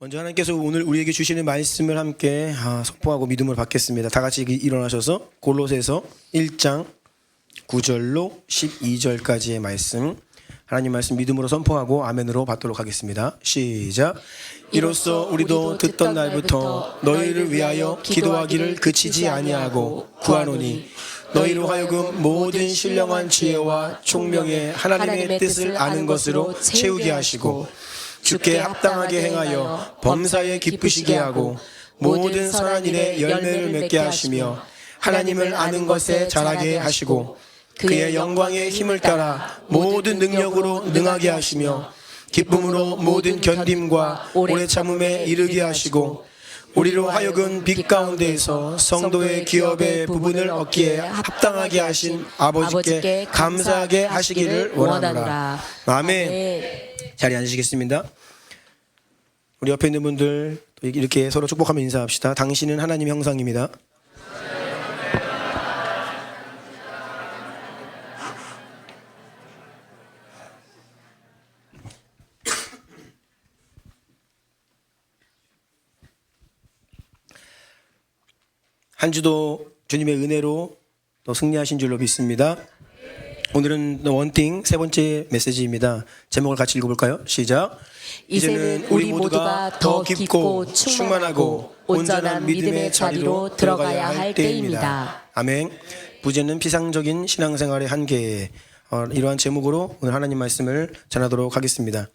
먼저 하나님께서 오늘 우리에게 주시는 말씀을 함께 선포하고 믿음을 받겠습니다. 다 같이 일어나셔서 골로새서 1장 9절로 12절까지의 말씀, 하나님 말씀 믿음으로 선포하고 아멘으로 받도록 하겠습니다. 시작. 이로써 우리도 듣던 날부터 너희를 위하여 기도하기를 그치지 아니하고 구하노니 너희로 하여금 모든 신령한 지혜와 총명의 하나님의 뜻을 아는 것으로 채우게 하시고 주께 합당하게 행하여 범사에 기쁘시게 하고 모든 선한 일에 열매를 맺게 하시며 하나님을 아는 것에 자라게 하시고 그의 영광의 힘을 따라 모든 능력으로 능하게 하시며 기쁨으로 모든 견딤과 오래 참음에 이르게 하시고 우리로 하여금 빛 가운데에서 성도의 기업의 부분을 얻기에 합당하게 하신 아버지께 감사하게 하시기를 원하노라. 아멘. 자리에 앉으시겠습니다. 우리 옆에 있는 분들 이렇게 서로 축복하며 인사합시다. 당신은 하나님 형상입니다. 한 주도 주님의 은혜로 또 승리하신 줄로 믿습니다. 오늘은 원띵 세 번째 메시지입니다. 제목을 같이 읽어볼까요? 시작. 이제는 우리 모두가 더 깊고 충만하고 온전한 믿음의 자리로 들어가야 할 때입니다. 아멘. 부제는 피상적인 신앙생활의 한계. 이러한 제목으로 오늘 하나님 말씀을 전하도록 하겠습니다.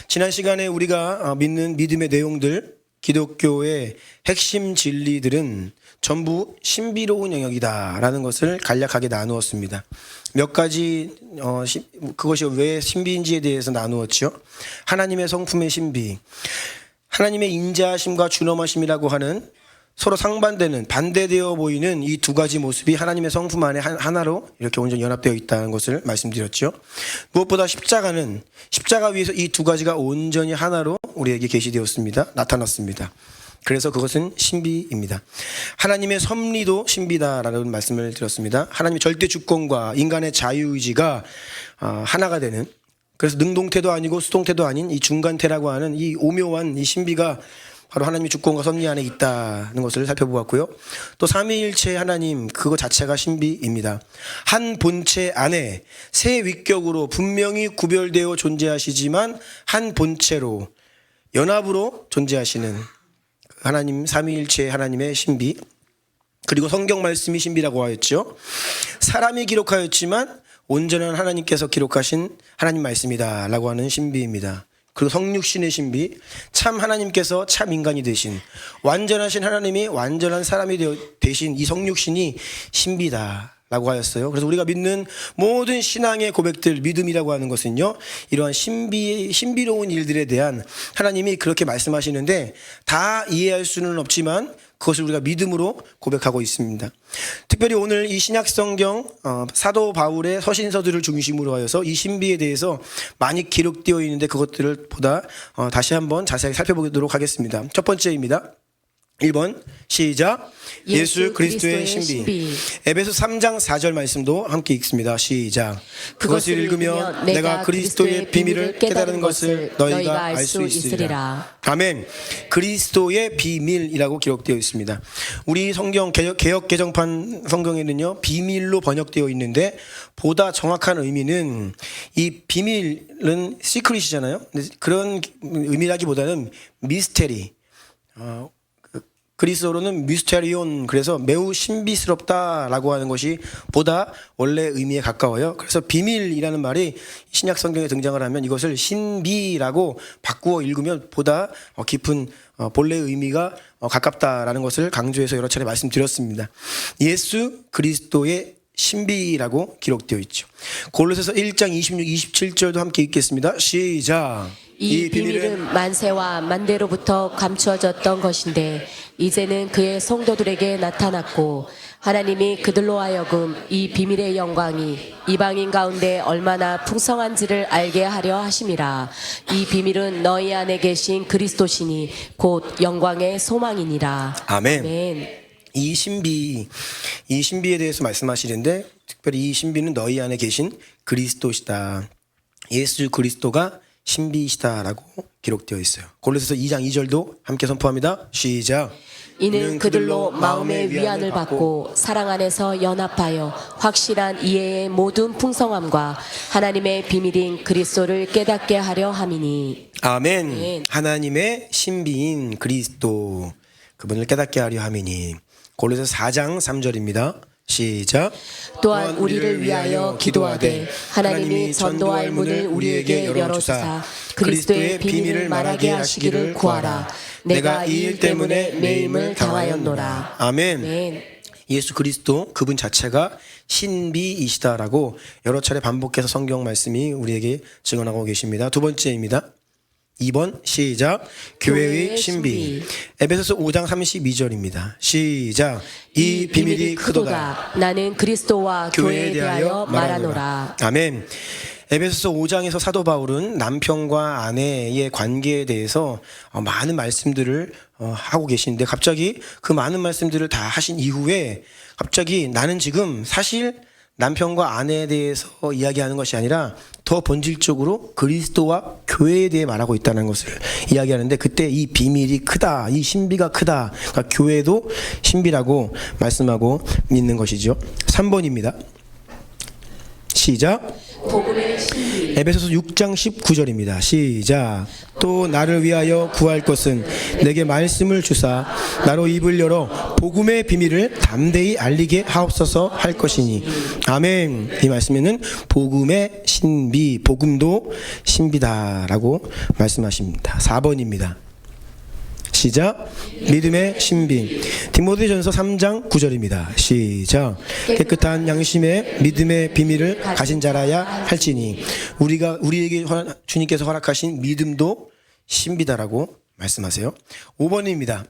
지난 시간에 우리가 믿는 믿음의 내용들, 기독교의 핵심 진리들은 전부 신비로운 영역이다라는 것을 간략하게 나누었습니다. 몇 가지 그것이 왜 신비인지에 대해서 나누었죠. 하나님의 성품의 신비, 하나님의 인자하심과 준엄하심이라고 하는 서로 상반되는 반대되어 보이는 이 두 가지 모습이 하나님의 성품 안에 하나로 이렇게 온전히 연합되어 있다는 것을 말씀드렸죠. 무엇보다 십자가 위에서 이 두 가지가 온전히 하나로 우리에게 계시되었습니다. 나타났습니다. 그래서 그것은 신비입니다. 하나님의 섭리도 신비다라는 말씀을 드렸습니다. 하나님의 절대 주권과 인간의 자유의지가 하나가 되는, 그래서 능동태도 아니고 수동태도 아닌 이 중간태라고 하는 이 오묘한 이 신비가 바로 하나님의 주권과 섭리 안에 있다는 것을 살펴보았고요. 또 삼위일체 하나님 그거 자체가 신비입니다. 한 본체 안에 세 위격으로 분명히 구별되어 존재하시지만 한 본체로 연합으로 존재하시는 하나님 삼위일체 하나님의 신비, 그리고 성경 말씀이 신비라고 하였죠. 사람이 기록하였지만 온전한 하나님께서 기록하신 하나님 말씀이다 라고 하는 신비입니다. 그리고 성육신의 신비, 참 하나님께서 참 인간이 되신 완전하신 하나님이 완전한 사람이 되신 이 성육신이 신비다 라고 하였어요. 그래서 우리가 믿는 모든 신앙의 고백들, 믿음이라고 하는 것은요, 이러한 신비로운 일들에 대한 하나님이 그렇게 말씀하시는데 다 이해할 수는 없지만 그것을 우리가 믿음으로 고백하고 있습니다. 특별히 오늘 이 신약성경 사도 바울의 서신서들을 중심으로 하여서 이 신비에 대해서 많이 기록되어 있는데 그것들을 보다 다시 한번 자세하게 살펴보도록 하겠습니다. 첫 번째입니다. 1번 시작. 예수 그리스도의 신비. 에베소 3장 4절 말씀도 함께 읽습니다. 시작. 그것을 읽으면 내가 그리스도의 비밀을 깨달은 것을 너희가 알 수 있으리라. 아멘. 그리스도의 비밀이라고 기록되어 있습니다. 우리 성경 개역 개정판 성경에는요 비밀로 번역되어 있는데 보다 정확한 의미는 이 비밀은 시크릿이잖아요. 그런 의미라기보다는 미스테리, 그리스어로는 미스테리온, 그래서 매우 신비스럽다라고 하는 것이 보다 원래 의미에 가까워요. 그래서 비밀이라는 말이 신약 성경에 등장을 하면 이것을 신비라고 바꾸어 읽으면 보다 깊은 본래 의미가 가깝다라는 것을 강조해서 여러 차례 말씀드렸습니다. 예수 그리스도의 신비라고 기록되어 있죠. 골로새서 1장 26, 27절도 함께 읽겠습니다. 시작. 이 비밀은 만세와 만대로부터 감추어졌던 것인데 이제는 그의 성도들에게 나타났고 하나님이 그들로 하여금 이 비밀의 영광이 이방인 가운데 얼마나 풍성한지를 알게 하려 하심이라. 이 비밀은 너희 안에 계신 그리스도시니 곧 영광의 소망이니라. 아멘. 아멘. 이 신비에 대해서 말씀하시는데 특별히 이 신비는 너희 안에 계신 그리스도시다. 예수 그리스도가 신비이시다라고 기록되어 있어요. 골로새서 2장 2절도 함께 선포합니다. 시작. 이는 그들로 마음의 위안을 받고 사랑 안에서 연합하여 확실한 이해의 모든 풍성함과 하나님의 비밀인 그리스도를 깨닫게 하려 함이니. 아멘. 아멘. 하나님의 신비인 그리스도 그분을 깨닫게 하려 함이니. 골로새서 4장 3절입니다. 시작. 또한 우리를 위하여 기도하되 하나님이 전도할 문을 우리에게 열어주사 그리스도의 비밀을 말하게 하시기를 구하라. 내가 이 일 때문에 내 힘을 다하였노라. 아멘. 아멘. 예수 그리스도 그분 자체가 신비이시다라고 여러 차례 반복해서 성경 말씀이 우리에게 증언하고 계십니다. 두 번째입니다. 2번 시작. 교회의 신비. 에베소서 5장 32절입니다. 시작. 이 비밀이 크도다. 나는 그리스도와 교회에 대하여 말하노라. 아멘. 에베소서 5장에서 사도 바울은 남편과 아내의 관계에 대해서 많은 말씀들을 하고 계시는데 갑자기 그 많은 말씀들을 다 하신 이후에 갑자기 나는 지금 사실 남편과 아내에 대해서 이야기하는 것이 아니라 더 본질적으로 그리스도와 교회에 대해 말하고 있다는 것을 이야기하는데 그때 이 비밀이 크다, 이 신비가 크다. 그러니까 교회도 신비라고 말씀하고 있는 것이죠. 3번입니다. 시작. 복음의 신비. 에베소서 6장 19절입니다. 시작. 또 나를 위하여 구할 것은 내게 말씀을 주사 나로 입을 열어 복음의 비밀을 담대히 알리게 하옵소서 할 것이니. 아멘. 이 말씀에는 복음의 신비, 복음도 신비다라고 말씀하십니다. 4번입니다. 시작. 믿음의 신비. 디모데전서 3장 9절입니다. 시작. 깨끗한 양심의 믿음의 비밀을 가진 자라야 할지니 우리에게 주님께서 허락하신 믿음도 신비다라고 말씀하세요. 5번입니다.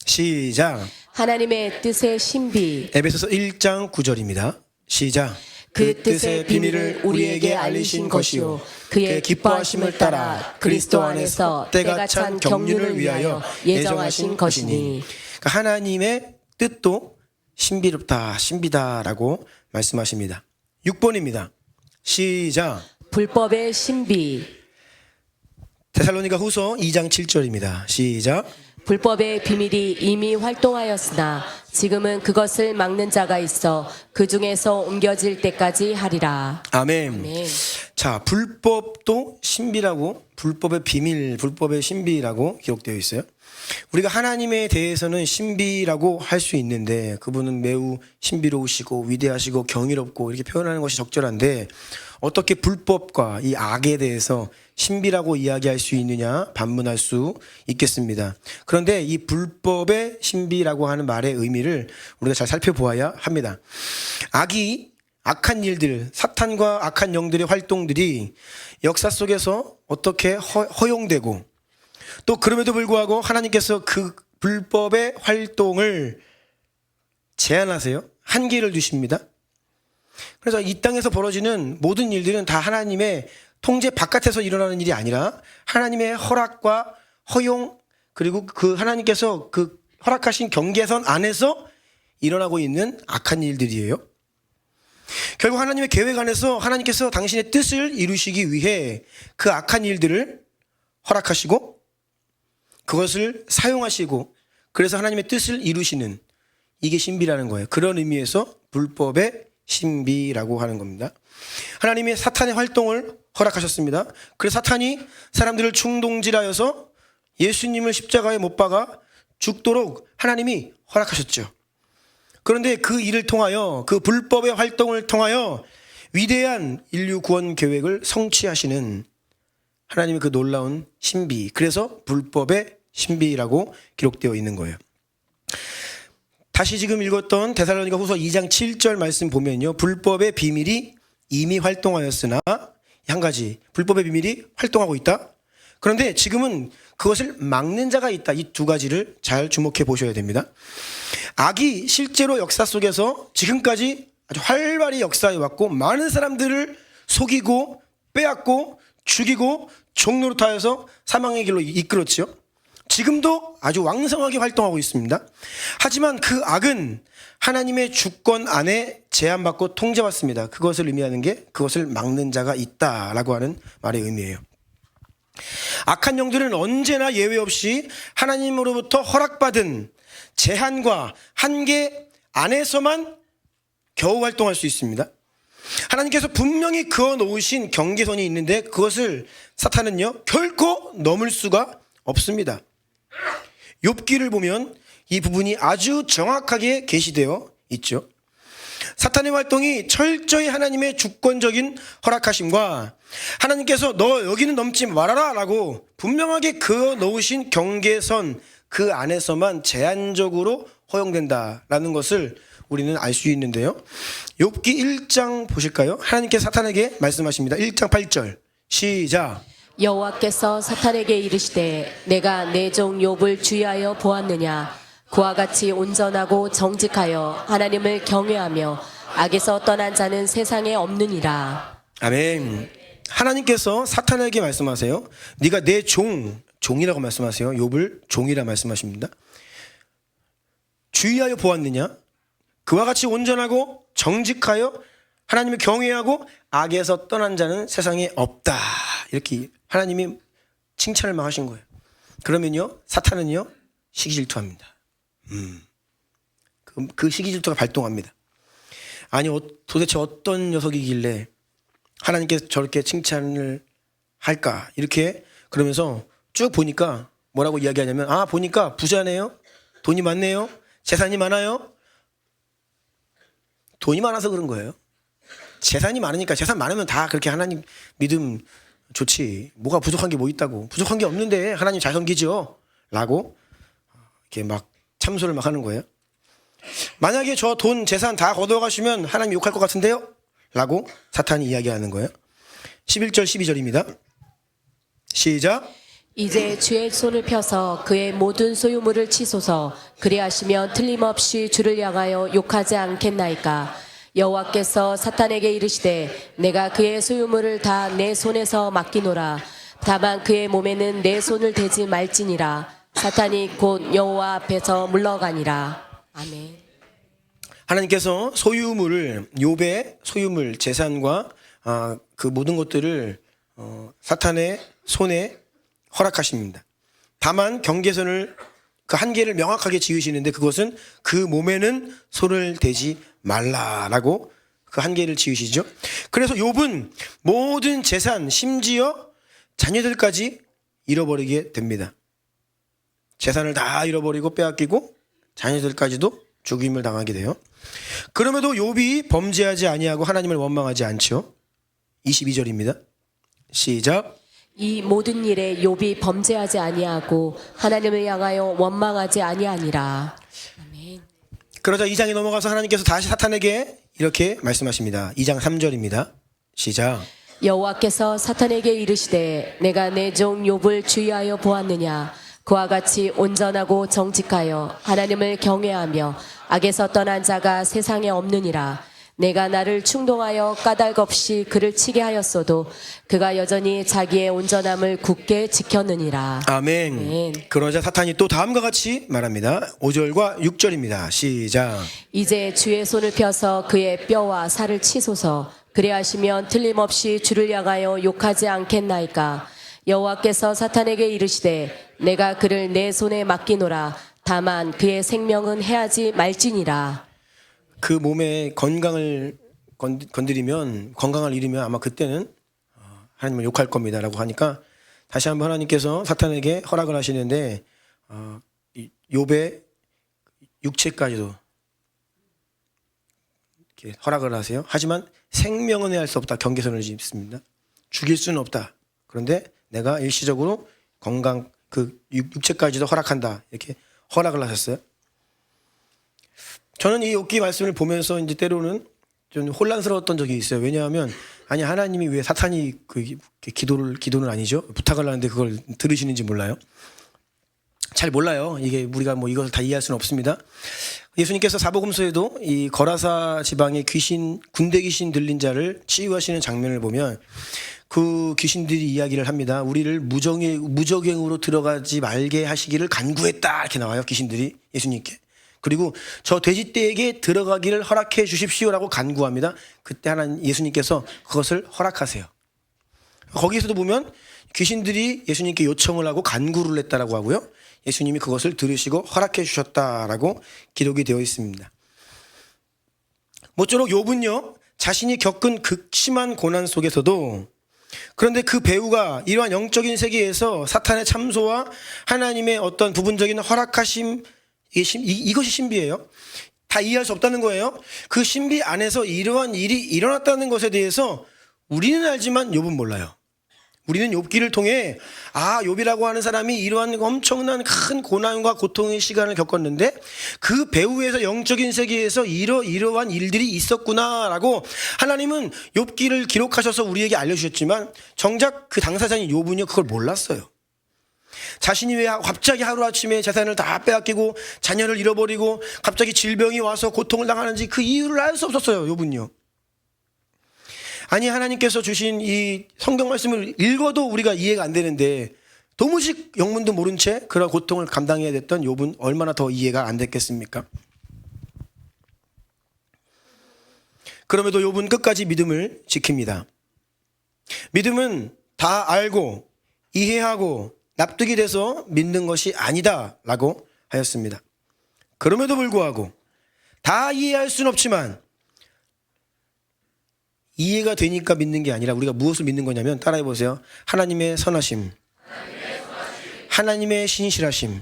시작. 하나님의 뜻의 신비. 에베소서 1장 9절입니다. 시작. 그 뜻의 비밀을 우리에게 알리신 것이요 그의 기뻐하심을 따라 그리스도 안에서 때가 찬 경륜을 위하여 예정하신 것이니. 그러니까 하나님의 뜻도 신비롭다, 신비다라고 말씀하십니다. 6번입니다. 시작. 불법의 신비. 데살로니가 후서 2장 7절입니다. 시작. 불법의 비밀이 이미 활동하였으나 지금은 그것을 막는 자가 있어 그 중에서 옮겨질 때까지 하리라. 아멘. 아멘. 자, 불법도 신비라고, 불법의 비밀, 불법의 신비라고 기록되어 있어요. 우리가 하나님에 대해서는 신비라고 할 수 있는데 그분은 매우 신비로우시고 위대하시고 경이롭고 이렇게 표현하는 것이 적절한데 어떻게 불법과 이 악에 대해서 신비라고 이야기할 수 있느냐 반문할 수 있겠습니다. 그런데 이 불법의 신비라고 하는 말의 의미를 우리가 잘 살펴보아야 합니다. 악한 일들, 사탄과 악한 영들의 활동들이 역사 속에서 어떻게 허용되고 또 그럼에도 불구하고 하나님께서 그 불법의 활동을 제한하세요. 한계를 두십니다. 그래서 이 땅에서 벌어지는 모든 일들은 다 하나님의 통제 바깥에서 일어나는 일이 아니라 하나님의 허락과 허용 그리고 그 하나님께서 그 허락하신 경계선 안에서 일어나고 있는 악한 일들이에요. 결국 하나님의 계획 안에서 하나님께서 당신의 뜻을 이루시기 위해 그 악한 일들을 허락하시고 그것을 사용하시고 그래서 하나님의 뜻을 이루시는 이게 신비라는 거예요. 그런 의미에서 불법의 신비라고 하는 겁니다. 하나님이 사탄의 활동을 허락하셨습니다. 그래서 사탄이 사람들을 충동질하여서 예수님을 십자가에 못 박아 죽도록 하나님이 허락하셨죠. 그런데 그 일을 통하여 그 불법의 활동을 통하여 위대한 인류 구원 계획을 성취하시는 하나님의 그 놀라운 신비, 그래서 불법의 신비라고 기록되어 있는 거예요. 다시 지금 읽었던 데살로니가 후서 2장 7절 말씀 보면요, 불법의 비밀이 이미 활동하였으나, 한 가지 불법의 비밀이 활동하고 있다. 그런데 지금은 그것을 막는 자가 있다. 이 두 가지를 잘 주목해 보셔야 됩니다. 악이 실제로 역사 속에서 지금까지 아주 활발히 역사해 왔고 많은 사람들을 속이고 빼앗고 죽이고 종노릇하여서 사망의 길로 이끌었죠. 지금도 아주 왕성하게 활동하고 있습니다. 하지만 그 악은 하나님의 주권 안에 제한받고 통제받습니다. 그것을 의미하는 게 그것을 막는 자가 있다라고 하는 말의 의미예요. 악한 영들은 언제나 예외 없이 하나님으로부터 허락받은 제한과 한계 안에서만 겨우 활동할 수 있습니다. 하나님께서 분명히 그어 놓으신 경계선이 있는데 그것을 사탄은요 결코 넘을 수가 없습니다. 욥기를 보면 이 부분이 아주 정확하게 게시되어 있죠. 사탄의 활동이 철저히 하나님의 주권적인 허락하심과 하나님께서 너 여기는 넘지 말아라 라고 분명하게 그어 놓으신 경계선 그 안에서만 제한적으로 허용된다라는 것을 우리는 알 수 있는데요. 욥기 1장 보실까요? 하나님께서 사탄에게 말씀하십니다. 1장 8절 시작. 여호와께서 사탄에게 이르시되 내가 내 종 욥을 주의하여 보았느냐 그와 같이 온전하고 정직하여 하나님을 경외하며 악에서 떠난 자는 세상에 없느니라. 아멘. 하나님께서 사탄에게 말씀하세요. 네가 내 종이라고 말씀하세요. 욥을 종이라 말씀하십니다. 주의하여 보았느냐? 그와 같이 온전하고 정직하여 하나님을 경외하고 악에서 떠난 자는 세상에 없다. 이렇게 하나님이 칭찬을 막 하신 거예요. 그러면요 사탄은요 시기질투합니다. 그 시기질투가 발동합니다. 아니 도대체 어떤 녀석이길래 하나님께서 저렇게 칭찬을 할까 이렇게 그러면서 쭉 보니까 뭐라고 이야기하냐면 보니까 부자네요. 돈이 많네요. 재산이 많아요. 돈이 많아서 그런 거예요. 재산이 많으니까 재산 많으면 다 그렇게 하나님 믿음 좋지. 뭐가 부족한 게 뭐 있다고. 부족한 게 없는데 하나님 잘 섬기죠. 라고 이렇게 막 참소를 막 하는 거예요. 만약에 저 돈 재산 다 걷어가시면 하나님 욕할 것 같은데요? 라고 사탄이 이야기하는 거예요. 11절 12절입니다. 시작. 이제 주의 손을 펴서 그의 모든 소유물을 치소서 그리하시면 틀림없이 주를 향하여 욕하지 않겠나이까. 여호와께서 사탄에게 이르시되 내가 그의 소유물을 다 내 손에서 맡기노라. 다만 그의 몸에는 내 손을 대지 말지니라. 사탄이 곧 여호와 앞에서 물러가니라. 아멘. 하나님께서 소유물을 욥의 소유물 재산과 그 모든 것들을 사탄의 손에 허락하십니다. 다만 경계선을 그 한계를 명확하게 지으시는데 그것은 그 몸에는 손을 대지 말라라고 그 한계를 지으시죠. 그래서 욥은 모든 재산 심지어 자녀들까지 잃어버리게 됩니다. 재산을 다 잃어버리고 빼앗기고 자녀들까지도 죽임을 당하게 돼요. 그럼에도 욥이 범죄하지 아니하고 하나님을 원망하지 않죠. 22절입니다. 시작. 이 모든 일에 욥이 범죄하지 아니하고 하나님을 향하여 원망하지 아니하니라. 아멘. 그러자 2장에 넘어가서 하나님께서 다시 사탄에게 이렇게 말씀하십니다. 2장 3절입니다. 시작. 여호와께서 사탄에게 이르시되 내가 내 종 욥을 주의하여 보았느냐 그와 같이 온전하고 정직하여 하나님을 경외하며 악에서 떠난 자가 세상에 없느니라. 내가 나를 충동하여 까닭 없이 그를 치게 하였어도 그가 여전히 자기의 온전함을 굳게 지켰느니라. 아멘. 아멘. 그러자 사탄이 또 다음과 같이 말합니다. 5절과 6절입니다. 시작. 이제 주의 손을 펴서 그의 뼈와 살을 치소서 그리하시면 틀림없이 주를 향하여 욕하지 않겠나이까. 여호와께서 사탄에게 이르시되 내가 그를 내 손에 맡기노라. 다만 그의 생명은 해하지 말지니라. 그 몸의 건강을 건드리면 건강을 잃으면 아마 그때는 하나님을 욕할 겁니다라고 하니까 다시 한번 하나님께서 사탄에게 허락을 하시는데 욥의 육체까지도 이렇게 허락을 하세요. 하지만 생명은 해할 수 없다. 경계선을 짓습니다. 죽일 수는 없다. 그런데 내가 일시적으로 건강 그 육체까지도 허락한다. 이렇게 허락을 하셨어요. 저는 이 욥기 말씀을 보면서 이제 때로는 좀 혼란스러웠던 적이 있어요. 왜냐하면 아니 하나님이 왜 사탄이 그 기도는 아니죠. 부탁을 하는데 그걸 들으시는지 몰라요. 잘 몰라요. 이게 우리가 뭐 이것을 다 이해할 수는 없습니다. 예수님께서 사복음서에도 이 거라사 지방의 군대 귀신 들린 자를 치유하시는 장면을 보면 그 귀신들이 이야기를 합니다. 우리를 무적행으로 들어가지 말게 하시기를 간구했다 이렇게 나와요. 귀신들이 예수님께. 그리고 저 돼지떼에게 들어가기를 허락해 주십시오라고 간구합니다. 그때 하나님 예수님께서 그것을 허락하세요. 거기에서도 보면 귀신들이 예수님께 요청을 하고 간구를 했다라고 하고요. 예수님이 그것을 들으시고 허락해 주셨다라고 기록이 되어 있습니다. 모쪼록 욥은요, 자신이 겪은 극심한 고난 속에서도, 그런데 그 배우가 이러한 영적인 세계에서 사탄의 참소와 하나님의 어떤 부분적인 허락하심, 이것이 신비예요. 다 이해할 수 없다는 거예요. 그 신비 안에서 이러한 일이 일어났다는 것에 대해서 우리는 알지만 욥은 몰라요. 우리는 욥기를 통해 욥이라고 하는 사람이 이러한 엄청난 큰 고난과 고통의 시간을 겪었는데 그 배후에서 영적인 세계에서 이러한 일들이 있었구나라고 하나님은 욥기를 기록하셔서 우리에게 알려주셨지만 정작 그 당사자인 욥은요, 그걸 몰랐어요. 자신이 왜 갑자기 하루아침에 재산을 다 빼앗기고 자녀를 잃어버리고 갑자기 질병이 와서 고통을 당하는지 그 이유를 알 수 없었어요, 욥은요. 아니, 하나님께서 주신 이 성경 말씀을 읽어도 우리가 이해가 안 되는데 도무지 영문도 모른 채 그런 고통을 감당해야 됐던 욥은 얼마나 더 이해가 안 됐겠습니까? 그럼에도 욥은 끝까지 믿음을 지킵니다. 믿음은 다 알고 이해하고 납득이 돼서 믿는 것이 아니다라고 하였습니다. 그럼에도 불구하고 다 이해할 수는 없지만 이해가 되니까 믿는 게 아니라 우리가 무엇을 믿는 거냐면, 따라해 보세요. 하나님의 선하심, 하나님의 신실하심.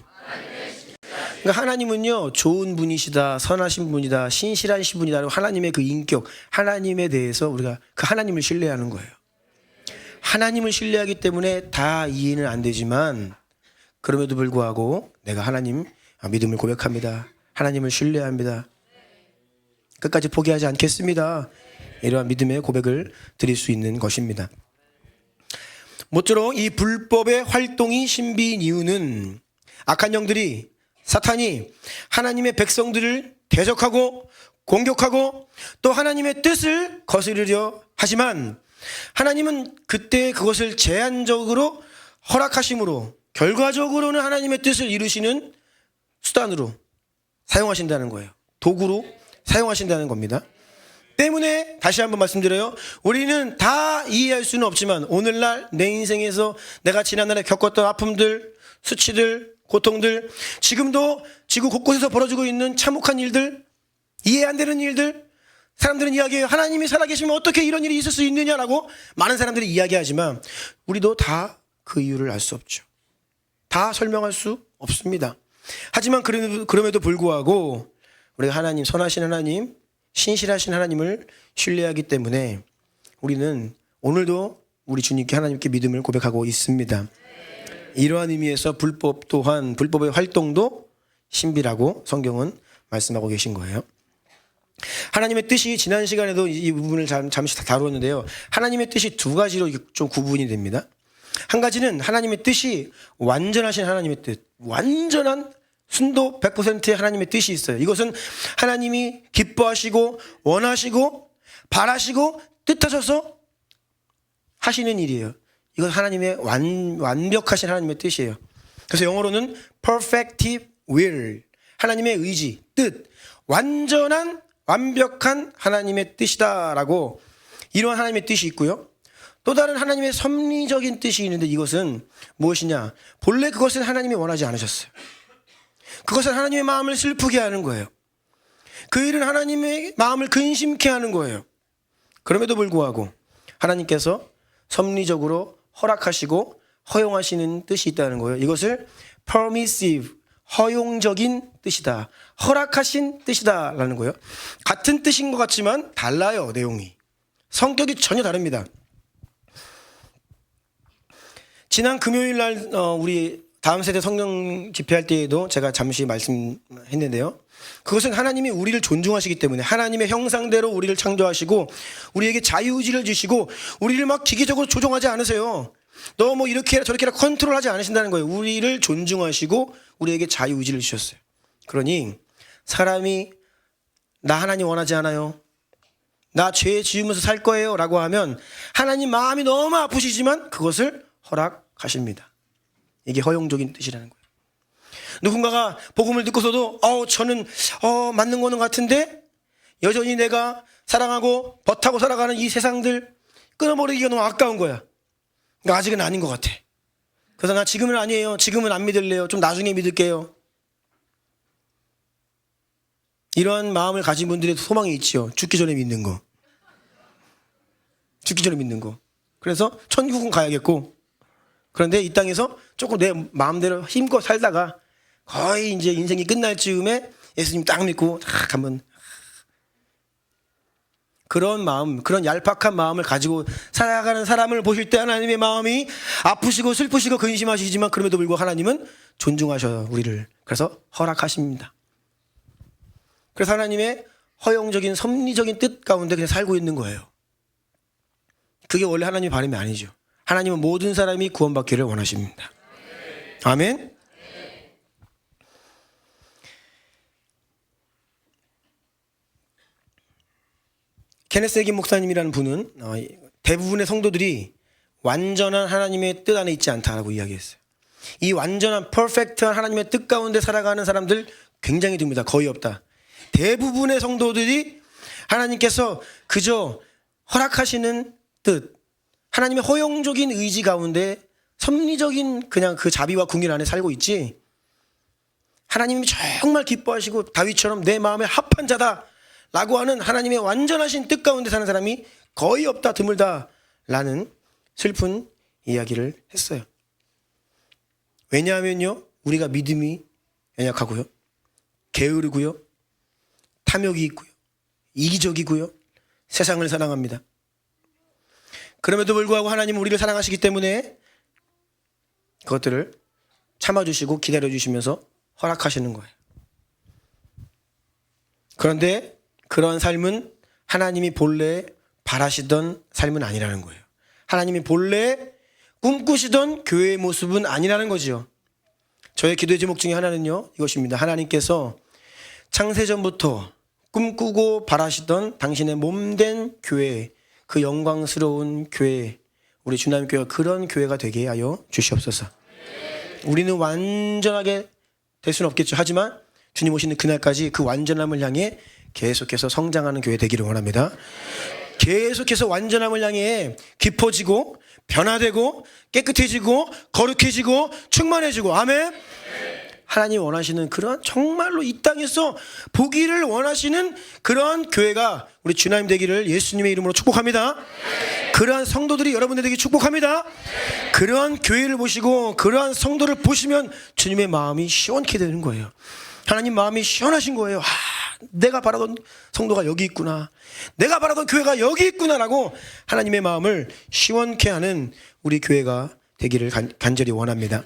그러니까 하나님은요, 좋은 분이시다, 선하신 분이다, 신실하신 분이다. 하나님의 그 인격, 하나님에 대해서 우리가 그 하나님을 신뢰하는 거예요. 하나님을 신뢰하기 때문에 다 이해는 안 되지만 그럼에도 불구하고 내가 하나님 믿음을 고백합니다. 하나님을 신뢰합니다. 끝까지 포기하지 않겠습니다. 이러한 믿음의 고백을 드릴 수 있는 것입니다. 모쪼록 이 불법의 활동이 신비인 이유는 악한 영들이, 사탄이 하나님의 백성들을 대적하고 공격하고 또 하나님의 뜻을 거스르려 하지만 하나님은 그때 그것을 제한적으로 허락하심으로 결과적으로는 하나님의 뜻을 이루시는 수단으로 사용하신다는 거예요. 도구로 사용하신다는 겁니다. 때문에 다시 한번 말씀드려요. 우리는 다 이해할 수는 없지만 오늘날 내 인생에서 내가 지난날에 겪었던 아픔들, 수치들, 고통들, 지금도 지구 곳곳에서 벌어지고 있는 참혹한 일들, 이해 안 되는 일들, 사람들은 이야기해요. 하나님이 살아계시면 어떻게 이런 일이 있을 수 있느냐라고 많은 사람들이 이야기하지만 우리도 다 그 이유를 알 수 없죠. 다 설명할 수 없습니다. 하지만 그럼에도 불구하고 우리가 하나님, 선하신 하나님, 신실하신 하나님을 신뢰하기 때문에 우리는 오늘도 우리 주님께 하나님께 믿음을 고백하고 있습니다. 이러한 의미에서 불법 또한 불법의 활동도 신비라고 성경은 말씀하고 계신 거예요. 하나님의 뜻이, 지난 시간에도 이 부분을 잠시 다루었는데요. 하나님의 뜻이 두 가지로 좀 구분이 됩니다. 한 가지는 하나님의 뜻이 완전하신 하나님의 뜻, 완전한 순도 100%의 하나님의 뜻이 있어요. 이것은 하나님이 기뻐하시고 원하시고 바라시고 뜻하셔서 하시는 일이에요. 이건 하나님의 완벽하신 하나님의 뜻이에요. 그래서 영어로는 perfective will, 하나님의 의지, 뜻, 완전한 완벽한 하나님의 뜻이다라고, 이러한 하나님의 뜻이 있고요. 또 다른 하나님의 섭리적인 뜻이 있는데 이것은 무엇이냐? 본래 그것은 하나님이 원하지 않으셨어요. 그것은 하나님의 마음을 슬프게 하는 거예요. 그 일은 하나님의 마음을 근심케 하는 거예요. 그럼에도 불구하고 하나님께서 섭리적으로 허락하시고 허용하시는 뜻이 있다는 거예요. 이것을 permissive, 허용적인 뜻이다, 허락하신 뜻이다 라는 거예요. 같은 뜻인 것 같지만 달라요. 내용이, 성격이 전혀 다릅니다. 지난 금요일 날 우리 다음 세대 성령 집회할 때에도 제가 잠시 말씀했는데요. 그것은 하나님이 우리를 존중하시기 때문에 하나님의 형상대로 우리를 창조하시고 우리에게 자유의지를 주시고 우리를 막 기계적으로 조종하지 않으세요. 너 뭐 이렇게 해라 저렇게 해라 컨트롤하지 않으신다는 거예요. 우리를 존중하시고 우리에게 자유의지를 주셨어요. 그러니 사람이 나 하나님 원하지 않아요, 나 죄 지으면서 살 거예요 라고 하면 하나님 마음이 너무 아프시지만 그것을 허락하십니다. 이게 허용적인 뜻이라는 거예요. 누군가가 복음을 듣고서도 저는 맞는 거는 같은데 여전히 내가 사랑하고 버타고 살아가는 이 세상들 끊어버리기가 너무 아까운 거야. 그러니까 아직은 아닌 것 같아. 그래서 나 지금은 아니에요. 지금은 안 믿을래요. 좀 나중에 믿을게요. 이러한 마음을 가진 분들의 소망이 있지요. 죽기 전에 믿는 거. 죽기 전에 믿는 거. 그래서 천국은 가야겠고, 그런데 이 땅에서 조금 내 마음대로 힘껏 살다가 거의 이제 인생이 끝날 즈음에 예수님 딱 믿고 딱 한번 그런 마음, 그런 얄팍한 마음을 가지고 살아가는 사람을 보실 때 하나님의 마음이 아프시고 슬프시고 근심하시지만 그럼에도 불구하고 하나님은 존중하셔요, 우리를. 그래서 허락하십니다. 그래서 하나님의 허용적인 섭리적인 뜻 가운데 그냥 살고 있는 거예요. 그게 원래 하나님의 바람이 아니죠. 하나님은 모든 사람이 구원받기를 원하십니다. 아멘. 케네스 해긴 목사님이라는 분은 대부분의 성도들이 완전한 하나님의 뜻 안에 있지 않다라고 이야기했어요. 이 완전한 퍼펙트한 하나님의 뜻 가운데 살아가는 사람들 굉장히 드뭅니다. 거의 없다. 대부분의 성도들이 하나님께서 그저 허락하시는 뜻, 하나님의 허용적인 의지 가운데 섭리적인 그냥 그 자비와 궁일 안에 살고 있지, 하나님이 정말 기뻐하시고 다윗처럼 내 마음에 합한 자다 라고 하는 하나님의 완전하신 뜻 가운데 사는 사람이 거의 없다, 드물다 라는 슬픈 이야기를 했어요. 왜냐하면요, 우리가 믿음이 연약하고요, 게으르고요, 탐욕이 있고요, 이기적이고요, 세상을 사랑합니다. 그럼에도 불구하고 하나님은 우리를 사랑하시기 때문에 그것들을 참아주시고 기다려주시면서 허락하시는 거예요. 그런데 그러한 삶은 하나님이 본래 바라시던 삶은 아니라는 거예요. 하나님이 본래 꿈꾸시던 교회의 모습은 아니라는 거죠. 저의 기도의 제목 중에 하나는요, 이것입니다. 하나님께서 창세전부터 꿈꾸고 바라시던 당신의 몸된 교회, 그 영광스러운 교회, 우리 주님교회가 그런 교회가 되게 하여 주시옵소서. 우리는 완전하게 될 수는 없겠죠. 하지만 주님 오시는 그날까지 그 완전함을 향해 계속해서 성장하는 교회 되기를 원합니다. 계속해서 완전함을 향해 깊어지고 변화되고 깨끗해지고 거룩해지고 충만해지고, 아멘. 하나님 원하시는 그런, 정말로 이 땅에서 보기를 원하시는 그러한 교회가 우리 주님 되기를 예수님의 이름으로 축복합니다. 그러한 성도들이 여러분들 되기 축복합니다. 그러한 교회를 보시고 그러한 성도를 보시면 주님의 마음이 시원케 되는 거예요. 하나님 마음이 시원하신 거예요. 내가 바라던 성도가 여기 있구나, 내가 바라던 교회가 여기 있구나라고 하나님의 마음을 시원케 하는 우리 교회가 되기를 간절히 원합니다.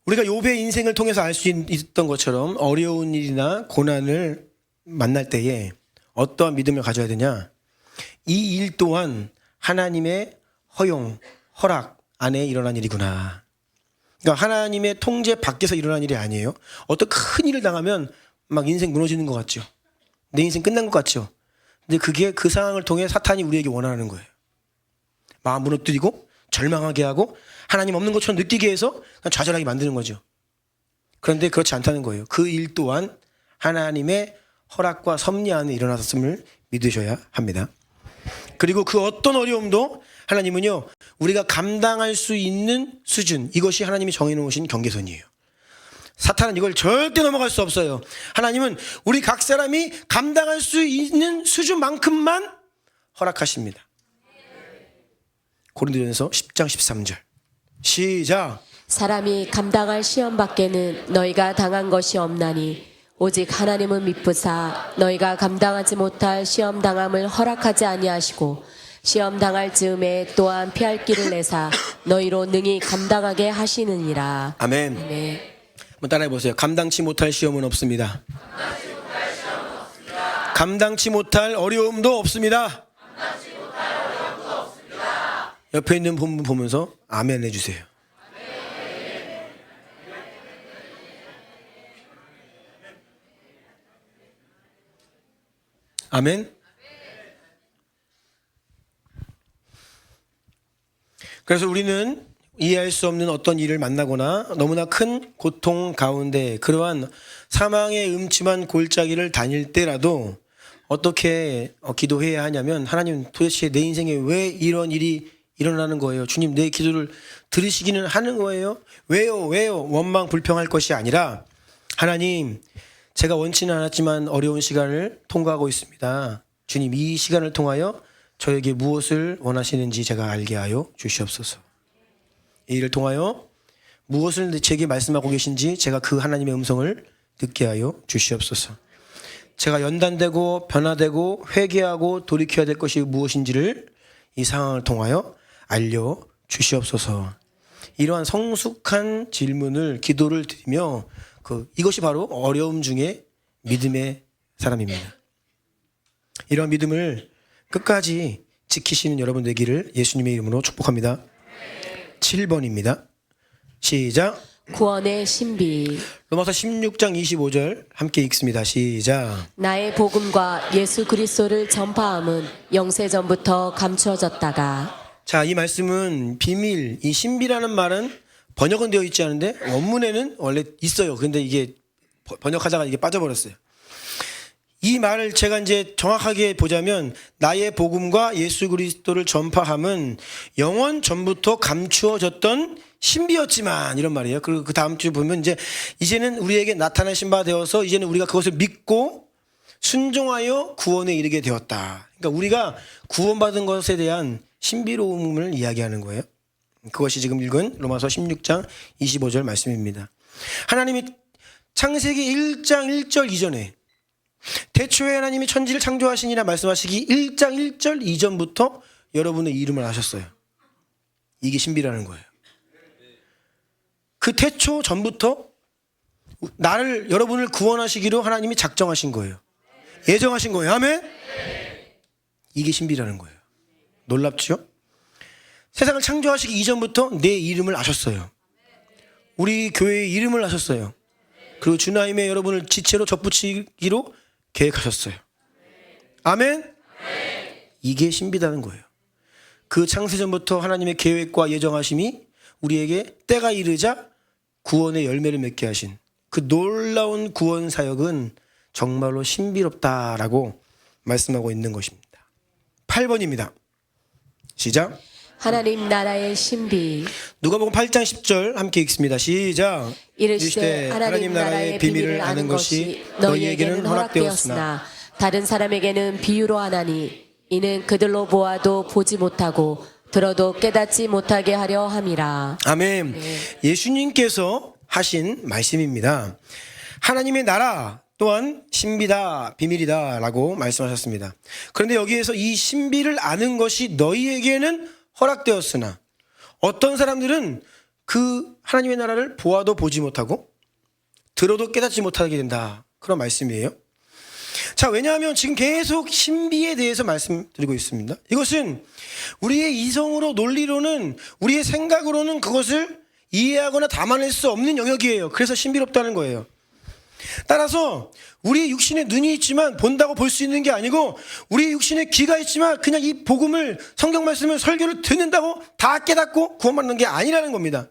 우리가 욥의 인생을 통해서 알 수 있던 것처럼 어려운 일이나 고난을 만날 때에 어떠한 믿음을 가져야 되냐, 이 일 또한 하나님의 허용, 허락 안에 일어난 일이구나. 그러니까 하나님의 통제 밖에서 일어난 일이 아니에요. 어떤 큰 일을 당하면 막 인생 무너지는 것 같죠. 내 인생 끝난 것 같죠. 근데 그게 그 상황을 통해 사탄이 우리에게 원하는 거예요. 마음 무너뜨리고 절망하게 하고 하나님 없는 것처럼 느끼게 해서 그냥 좌절하게 만드는 거죠. 그런데 그렇지 않다는 거예요. 그 일 또한 하나님의 허락과 섭리 안에 일어났음을 믿으셔야 합니다. 그리고 그 어떤 어려움도 하나님은요, 우리가 감당할 수 있는 수준, 이것이 하나님이 정해놓으신 경계선이에요. 사탄은 이걸 절대 넘어갈 수 없어요. 하나님은 우리 각 사람이 감당할 수 있는 수준만큼만 허락하십니다. 고린도전서 10장 13절 시작. 사람이 감당할 시험 밖에는 너희가 당한 것이 없나니 오직 하나님은 미쁘사 너희가 감당하지 못할 시험 당함을 허락하지 아니하시고 시험 당할 즈음에 또한 피할 길을 내사 너희로 능히 감당하게 하시느니라. 아멘. 아멘. 한번 따라해 보세요. 감당치 못할 시험은 없습니다. 감당치 못할 어려움도 없습니다. 옆에 있는 분 보면서 아멘 해주세요. 아멘. 그래서 우리는 이해할 수 없는 어떤 일을 만나거나 너무나 큰 고통 가운데 그러한 사망의 음침한 골짜기를 다닐 때라도 어떻게 기도해야 하냐면 하나님 도대체 내 인생에 왜 이런 일이 일어나는 거예요? 주님 내 기도를 들으시기는 하는 거예요? 왜요? 원망 불평할 것이 아니라 하나님 제가 원치는 않았지만 어려운 시간을 통과하고 있습니다. 주님 이 시간을 통하여 저에게 무엇을 원하시는지 제가 알게 하여 주시옵소서. 이 일을 통하여 무엇을 제게 말씀하고 계신지 제가 그 하나님의 음성을 듣게 하여 주시옵소서. 제가 연단되고 변화되고 회개하고 돌이켜야 될 것이 무엇인지를 이 상황을 통하여 알려 주시옵소서. 이러한 성숙한 질문을 기도를 드리며 이것이 바로 어려움 중에 믿음의 사람입니다. 이러한 믿음을 끝까지 지키시는 여러분 되기를 예수님의 이름으로 축복합니다. 7번입니다. 시작. 구원의 신비. 로마서 16장 25절 함께 읽습니다. 시작. 나의 복음과 예수 그리스도를 전파함은 영세전부터 감추어졌다가. 자, 이 말씀은 비밀, 이 신비라는 말은 번역은 되어 있지 않은데 원문에는 원래 있어요. 근데 이게 번역하다가 이게 빠져버렸어요. 이 말을 제가 이제 정확하게 보자면 나의 복음과 예수 그리스도를 전파함은 영원 전부터 감추어졌던 신비였지만 이런 말이에요. 그리고 그 다음 주 보면 이제는 우리에게 나타나신 바 되어서 이제는 우리가 그것을 믿고 순종하여 구원에 이르게 되었다. 그러니까 우리가 구원받은 것에 대한 신비로움을 이야기하는 거예요. 그것이 지금 읽은 로마서 16장 25절 말씀입니다. 하나님이 창세기 1장 1절 이전에 태초에 하나님이 천지를 창조하시니라 말씀하시기 1장 1절 이전부터 여러분의 이름을 아셨어요. 이게 신비라는 거예요. 그 태초 전부터 여러분을 구원하시기로 하나님이 작정하신 거예요. 예정하신 거예요. 아멘? 이게 신비라는 거예요. 놀랍죠? 세상을 창조하시기 이전부터 내 이름을 아셨어요. 우리 교회의 이름을 아셨어요. 그리고 주나님의 여러분을 지체로 접붙이기로 계획하셨어요. 아멘? 이게 신비다는 거예요. 그 창세전부터 하나님의 계획과 예정하심이 우리에게 때가 이르자 구원의 열매를 맺게 하신 그 놀라운 구원 사역은 정말로 신비롭다라고 말씀하고 있는 것입니다. 8번입니다. 시작. 하나님 나라의 신비. 누가복음 8장 10절 함께 읽습니다. 시작. 이르시되 하나님 나라의 비밀을 아는 것이 너희에게는 허락되었으나 다른 사람에게는 비유로 하나니 이는 그들로 보아도 보지 못하고 들어도 깨닫지 못하게 하려 함이라. 아멘. 예수님께서 하신 말씀입니다. 하나님의 나라 또한 신비다, 비밀이다 라고 말씀하셨습니다. 그런데 여기에서 이 신비를 아는 것이 너희에게는 허락되었으나 어떤 사람들은 그 하나님의 나라를 보아도 보지 못하고 들어도 깨닫지 못하게 된다. 그런 말씀이에요. 자, 왜냐하면 지금 계속 신비에 대해서 말씀드리고 있습니다. 이것은 우리의 이성으로 논리로는 우리의 생각으로는 그것을 이해하거나 담아낼 수 없는 영역이에요. 그래서 신비롭다는 거예요. 따라서 우리의 육신에 눈이 있지만 본다고 볼 수 있는 게 아니고 우리의 육신에 귀가 있지만 그냥 이 복음을 성경 말씀을 설교를 듣는다고 다 깨닫고 구원받는 게 아니라는 겁니다.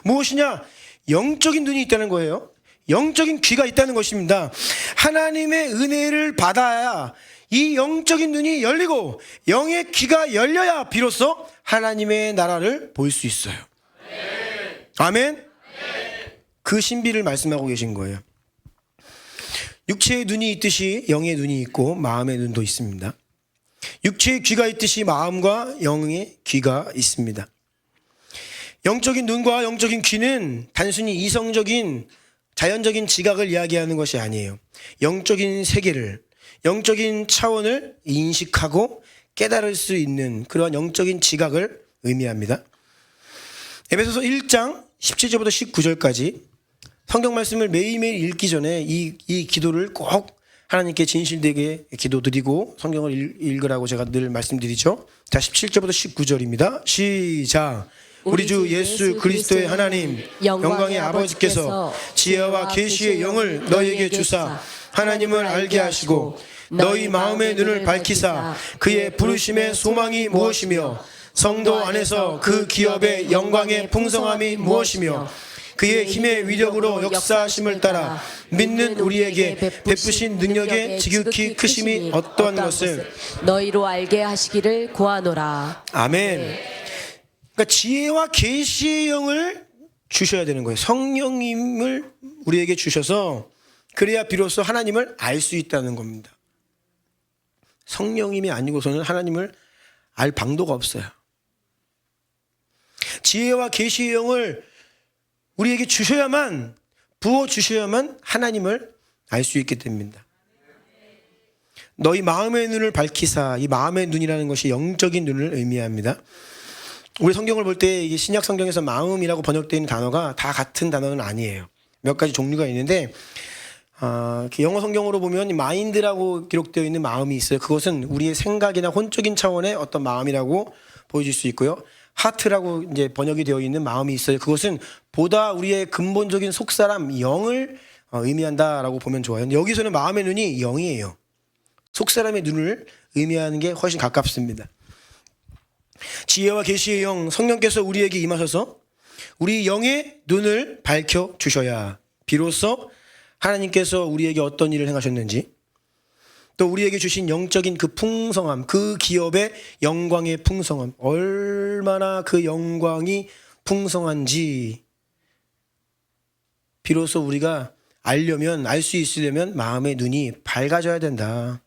무엇이냐? 영적인 눈이 있다는 거예요. 영적인 귀가 있다는 것입니다. 하나님의 은혜를 받아야 이 영적인 눈이 열리고 영의 귀가 열려야 비로소 하나님의 나라를 볼 수 있어요. 아멘? 그 신비를 말씀하고 계신 거예요. 육체의 눈이 있듯이 영의 눈이 있고 마음의 눈도 있습니다. 육체의 귀가 있듯이 마음과 영의 귀가 있습니다. 영적인 눈과 영적인 귀는 단순히 이성적인 자연적인 지각을 이야기하는 것이 아니에요. 영적인 세계를, 영적인 차원을 인식하고 깨달을 수 있는 그러한 영적인 지각을 의미합니다. 에베소서 1장 17절부터 19절까지 성경 말씀을 매일매일 읽기 전에 이 기도를 꼭 하나님께 진실되게 기도드리고 성경을 읽으라고 제가 늘 말씀드리죠. 자, 17절부터 19절입니다. 시작. 우리 주 예수 그리스도의 하나님 영광의 아버지께서 지혜와 계시의 영을 너희에게 주사 하나님을 알게 하시고 너희 마음의 눈을 밝히사 그의 부르심의 소망이 무엇이며 성도 안에서 그 기업의 영광의 풍성함이 무엇이며 그의 힘의 위력으로 역사하심을 따라 믿는 우리에게 베푸신 능력의 지극히 크심이 어떠한 것을 너희로 알게 하시기를 구하노라. 아멘. 그러니까 지혜와 계시의 영을 주셔야 되는 거예요. 성령님을 우리에게 주셔서 그래야 비로소 하나님을 알 수 있다는 겁니다. 성령님이 아니고서는 하나님을 알 방도가 없어요. 지혜와 계시의 영을 우리에게 주셔야만, 부어 주셔야만 하나님을 알 수 있게 됩니다. 너희 마음의 눈을 밝히사. 이 마음의 눈이라는 것이 영적인 눈을 의미합니다. 우리 성경을 볼 때 이게 신약 성경에서 마음이라고 번역되어 있는 단어가 다 같은 단어는 아니에요. 몇 가지 종류가 있는데 영어 성경으로 보면 마인드라고 기록되어 있는 마음이 있어요. 그것은 우리의 생각이나 혼적인 차원의 어떤 마음이라고 보여질 수 있고요. 하트라고 이제 번역이 되어 있는 마음이 있어요. 그것은 보다 우리의 근본적인 속사람 영을 의미한다라고 보면 좋아요. 여기서는 마음의 눈이 영이에요. 속사람의 눈을 의미하는 게 훨씬 가깝습니다. 지혜와 계시의 영, 성령께서 우리에게 임하셔서 우리 영의 눈을 밝혀 주셔야 비로소 하나님께서 우리에게 어떤 일을 행하셨는지, 또 우리에게 주신 영적인 그 풍성함, 그 기업의 영광의 풍성함, 얼마나 그 영광이 풍성한지 비로소 우리가 알려면, 알 수 있으려면 마음의 눈이 밝아져야 된다.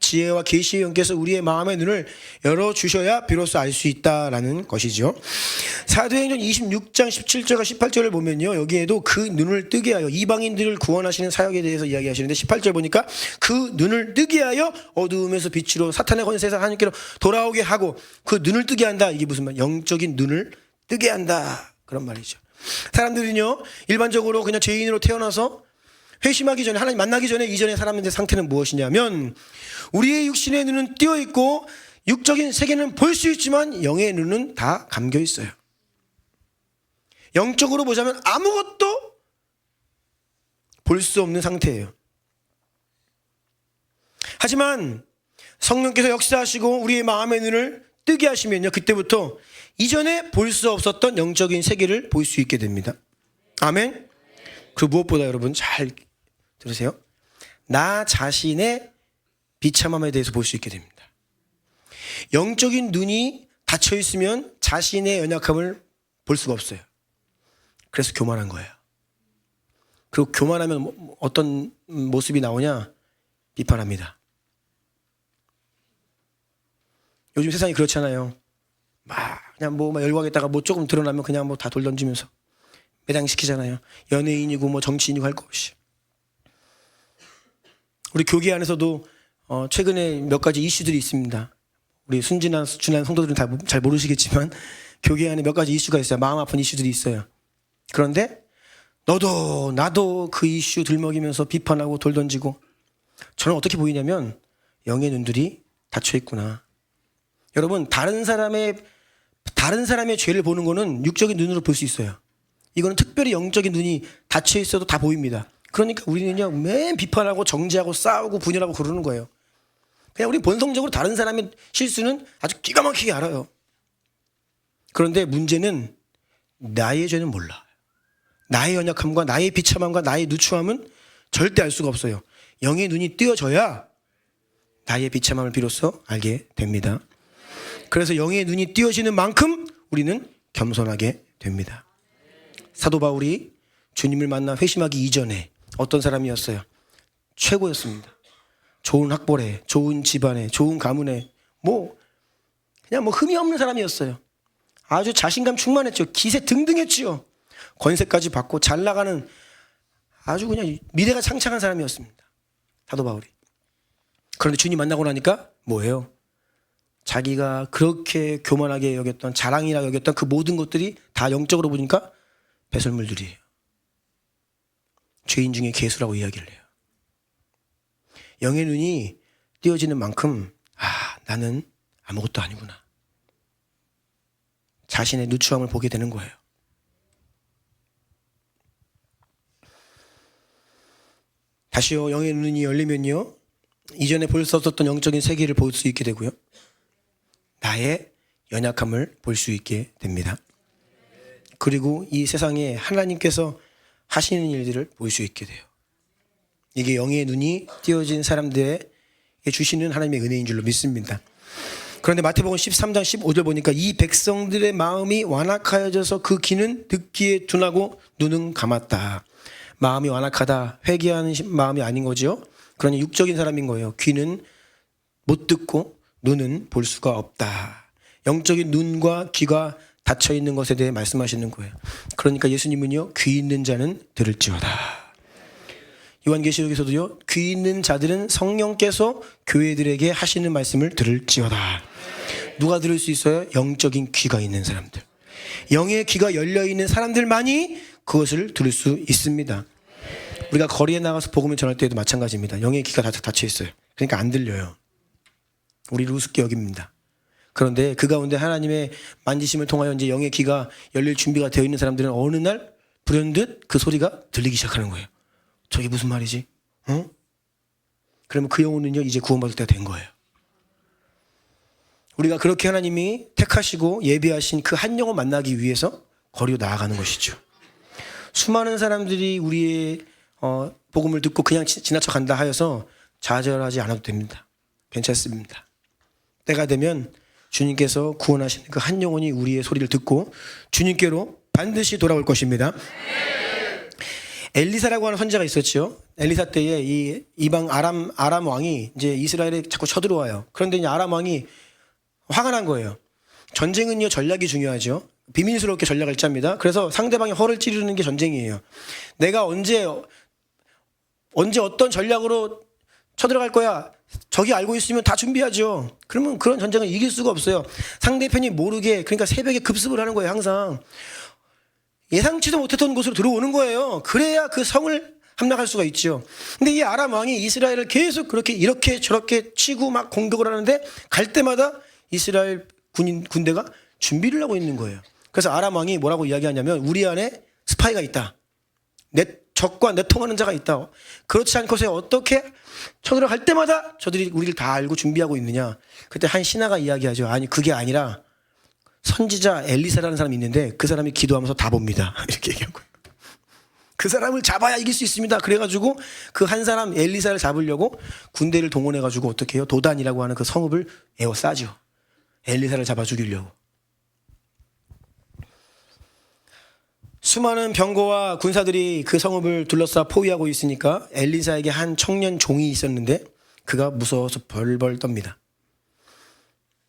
지혜와 계시의 영께서 우리의 마음의 눈을 열어주셔야 비로소 알 수 있다라는 것이죠. 사도행전 26장 17절과 18절을 보면요, 여기에도 그 눈을 뜨게 하여 이방인들을 구원하시는 사역에 대해서 이야기하시는데 18절 보니까 그 눈을 뜨게 하여 어두움에서 빛으로 사탄의 권세에서 하나님께로 돌아오게 하고 그 눈을 뜨게 한다. 이게 무슨 말? 영적인 눈을 뜨게 한다, 그런 말이죠. 사람들은요 일반적으로 그냥 죄인으로 태어나서 회심하기 전에, 하나님 만나기 전에 이전의 사람들의 상태는 무엇이냐면 우리의 육신의 눈은 띄어 있고 육적인 세계는 볼 수 있지만 영의 눈은 다 감겨 있어요. 영적으로 보자면 아무것도 볼 수 없는 상태예요. 하지만 성령께서 역사하시고 우리의 마음의 눈을 뜨게 하시면요, 그때부터 이전에 볼 수 없었던 영적인 세계를 볼 수 있게 됩니다. 아멘. 그 무엇보다 여러분 잘 들으세요. 나 자신의 비참함에 대해서 볼 수 있게 됩니다. 영적인 눈이 닫혀 있으면 자신의 연약함을 볼 수가 없어요. 그래서 교만한 거예요. 그리고 교만하면 어떤 모습이 나오냐? 비판합니다. 요즘 세상이 그렇잖아요. 그냥 막 열광했다가 조금 드러나면 그냥 다 돌 던지면서 매장시키잖아요. 연예인이고 정치인이고 할 거 없이. 우리 교계 안에서도 최근에 몇 가지 이슈들이 있습니다. 우리 순진한 성도들은 잘 모르시겠지만 교계 안에 몇 가지 이슈가 있어요. 마음 아픈 이슈들이 있어요. 그런데 너도 나도 그 이슈 들먹이면서 비판하고 돌 던지고, 저는 어떻게 보이냐면 영의 눈들이 닫혀 있구나. 여러분, 다른 사람의 죄를 보는 거는 육적인 눈으로 볼 수 있어요. 이거는 특별히 영적인 눈이 닫혀 있어도 다 보입니다. 그러니까 우리는요 맨 비판하고 정죄하고 싸우고 분열하고 그러는 거예요. 그냥 우리 본성적으로 다른 사람의 실수는 아주 기가 막히게 알아요. 그런데 문제는 나의 죄는 몰라. 나의 연약함과 나의 비참함과 나의 누추함은 절대 알 수가 없어요. 영의 눈이 띄어져야 나의 비참함을 비로소 알게 됩니다. 그래서 영의 눈이 띄어지는 만큼 우리는 겸손하게 됩니다. 사도 바울이 주님을 만나 회심하기 이전에 어떤 사람이었어요? 최고였습니다. 좋은 학벌에, 좋은 집안에, 좋은 가문에 그냥 흠이 없는 사람이었어요. 아주 자신감 충만했죠. 기세 등등했지요. 권세까지 받고 잘 나가는 아주 그냥 미래가 창창한 사람이었습니다. 사도 바울이. 그런데 주님 만나고 나니까 뭐예요? 자기가 그렇게 교만하게 여겼던, 자랑이라 여겼던 그 모든 것들이 다 영적으로 보니까 배설물들이에요. 죄인 중에 괴수라고 이야기를 해요. 영의 눈이 띄어지는 만큼 나는 아무것도 아니구나. 자신의 누추함을 보게 되는 거예요. 다시요, 영의 눈이 열리면요, 이전에 볼 수 없었던 영적인 세계를 볼 수 있게 되고요, 나의 연약함을 볼 수 있게 됩니다. 그리고 이 세상에 하나님께서 하시는 일들을 볼 수 있게 돼요. 이게 영의 눈이 띄어진 사람들에게 주시는 하나님의 은혜인 줄로 믿습니다. 그런데 마태복음 13장 15절 보니까 이 백성들의 마음이 완악하여져서 그 귀는 듣기에 둔하고 눈은 감았다. 마음이 완악하다, 회개하는 마음이 아닌 거죠. 그러니 육적인 사람인 거예요. 귀는 못 듣고 눈은 볼 수가 없다. 영적인 눈과 귀가 닫혀 있는 것에 대해 말씀하시는 거예요. 그러니까 예수님은요, 귀 있는 자는 들을지어다. 요한계시록에서도요, 귀 있는 자들은 성령께서 교회들에게 하시는 말씀을 들을지어다. 누가 들을 수 있어요? 영적인 귀가 있는 사람들. 영의 귀가 열려 있는 사람들만이 그것을 들을 수 있습니다. 우리가 거리에 나가서 복음을 전할 때에도 마찬가지입니다. 영의 귀가 닫혀 있어요. 그러니까 안 들려요. 우리를 우습게 여깁니다. 그런데 그 가운데 하나님의 만지심을 통하여 이제 영의 귀가 열릴 준비가 되어 있는 사람들은 어느 날 불현듯 그 소리가 들리기 시작하는 거예요. 저게 무슨 말이지? 그러면 그 영혼은요, 이제 구원받을 때가 된 거예요. 우리가 그렇게 하나님이 택하시고 예비하신 그 한 영혼 만나기 위해서 거리로 나아가는 것이죠. 수많은 사람들이 우리의 복음을 듣고 그냥 지나쳐 간다 하여서 좌절하지 않아도 됩니다. 괜찮습니다. 때가 되면 주님께서 구원하시는 그 한 영혼이 우리의 소리를 듣고 주님께로 반드시 돌아올 것입니다. 엘리사라고 하는 선지자가 있었죠. 엘리사 때에 이 이방 아람 왕이 이제 이스라엘에 자꾸 쳐들어와요. 그런데 이제 아람 왕이 화가 난 거예요. 전쟁은요, 전략이 중요하죠. 비밀스럽게 전략을 짭니다. 그래서 상대방의 허를 찌르는 게 전쟁이에요. 내가 언제 어떤 전략으로 쳐들어갈 거야, 적이 알고 있으면 다 준비하죠. 그러면 그런 전쟁을 이길 수가 없어요. 상대편이 모르게, 그러니까 새벽에 급습을 하는 거예요. 항상 예상치도 못했던 곳으로 들어오는 거예요. 그래야 그 성을 함락할 수가 있죠. 근데 이 아람 왕이 이스라엘을 계속 그렇게 이렇게 저렇게 치고 막 공격을 하는데 갈 때마다 이스라엘 군대가 준비를 하고 있는 거예요. 그래서 아람 왕이 뭐라고 이야기하냐면, 우리 안에 스파이가 있다. 내 적과 내통하는 자가 있다. 그렇지 않고서 어떻게 쳐들어갈 때마다 저들이 우리를 다 알고 준비하고 있느냐. 그때 한 신하가 이야기하죠. 아니, 그게 아니라 선지자 엘리사라는 사람이 있는데 그 사람이 기도하면서 다 봅니다. 이렇게 얘기하고, 그 사람을 잡아야 이길 수 있습니다. 그래가지고 그 한 사람 엘리사를 잡으려고 군대를 동원해가지고 어떻게 해요? 도단이라고 하는 그 성읍을 에워싸죠. 엘리사를 잡아 죽이려고. 수많은 병거와 군사들이 그 성읍을 둘러싸 포위하고 있으니까 엘리사에게 한 청년 종이 있었는데 그가 무서워서 벌벌 떱니다.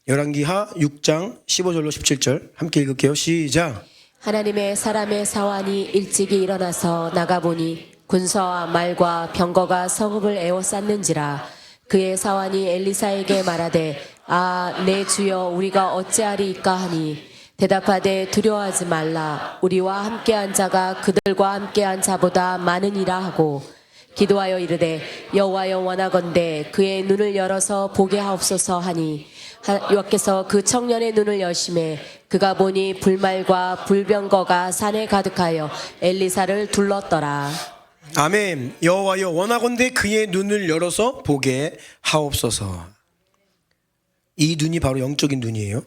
열왕기하 6장 15절로 17절 함께 읽을게요. 시작. 하나님의 사람의 사환이 일찍이 일어나서 나가보니 군사와 말과 병거가 성읍을 에워쌌는지라. 그의 사환이 엘리사에게 말하되, 아, 내 주여, 우리가 어찌하리이까 하니, 대답하되, 두려워하지 말라. 우리와 함께한 자가 그들과 함께한 자보다 많으니라 하고, 기도하여 이르되, 여호와여, 원하건대 그의 눈을 열어서 보게 하옵소서 하니, 여호와께서 그 청년의 눈을 여심해 그가 보니 불말과 불병거가 산에 가득하여 엘리사를 둘렀더라. 아멘. 여호와여, 원하건대 그의 눈을 열어서 보게 하옵소서. 이 눈이 바로 영적인 눈이에요.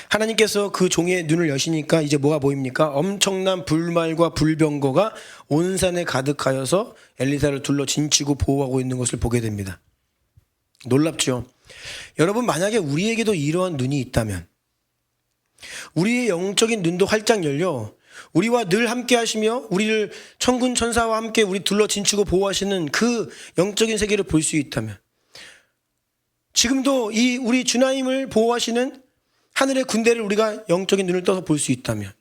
하나님께서 그 종의 눈을 여시니까 이제 뭐가 보입니까? 엄청난 불말과 불병거가 온 산에 가득하여서 엘리사를 둘러 진치고 보호하고 있는 것을 보게 됩니다. 놀랍죠? 여러분, 만약에 우리에게도 이러한 눈이 있다면, 우리의 영적인 눈도 활짝 열려 우리와 늘 함께 하시며 우리를 천군 천사와 함께 우리 둘러 진치고 보호하시는 그 영적인 세계를 볼 수 있다면, 지금도 이 우리 주나님을 보호하시는 하늘의 군대를 우리가 영적인 눈을 떠서 볼 수 있다면,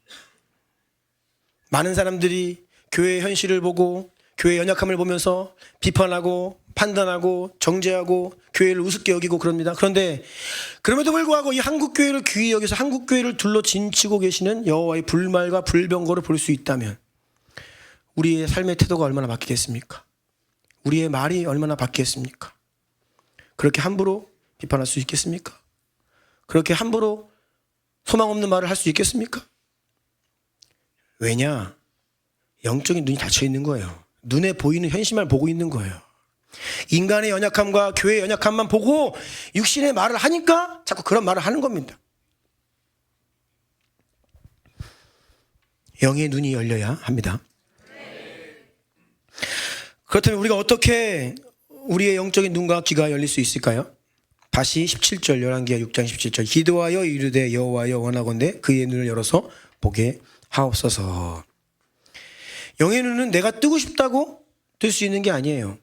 많은 사람들이 교회의 현실을 보고 교회의 연약함을 보면서 비판하고 판단하고 정죄하고 교회를 우습게 여기고 그럽니다. 그런데 그럼에도 불구하고 이 한국교회를 귀히 여기서 한국교회를 둘러 진치고 계시는 여호와의 불말과 불병거를 볼 수 있다면, 우리의 삶의 태도가 얼마나 바뀌겠습니까? 우리의 말이 얼마나 바뀌겠습니까? 그렇게 함부로 비판할 수 있겠습니까? 그렇게 함부로 소망 없는 말을 할 수 있겠습니까? 왜냐? 영적인 눈이 닫혀 있는 거예요. 눈에 보이는 현실만 보고 있는 거예요. 인간의 연약함과 교회의 연약함만 보고 육신의 말을 하니까 자꾸 그런 말을 하는 겁니다. 영의 눈이 열려야 합니다. 그렇다면 우리가 어떻게 우리의 영적인 눈과 귀가 열릴 수 있을까요? 다시 17절 열왕기하 6장 17절 기도하여 이르되 여호와여 원하건대 그의 눈을 열어서 보게 하옵소서. 영의 눈은 내가 뜨고 싶다고 뜰 수 있는 게 아니에요.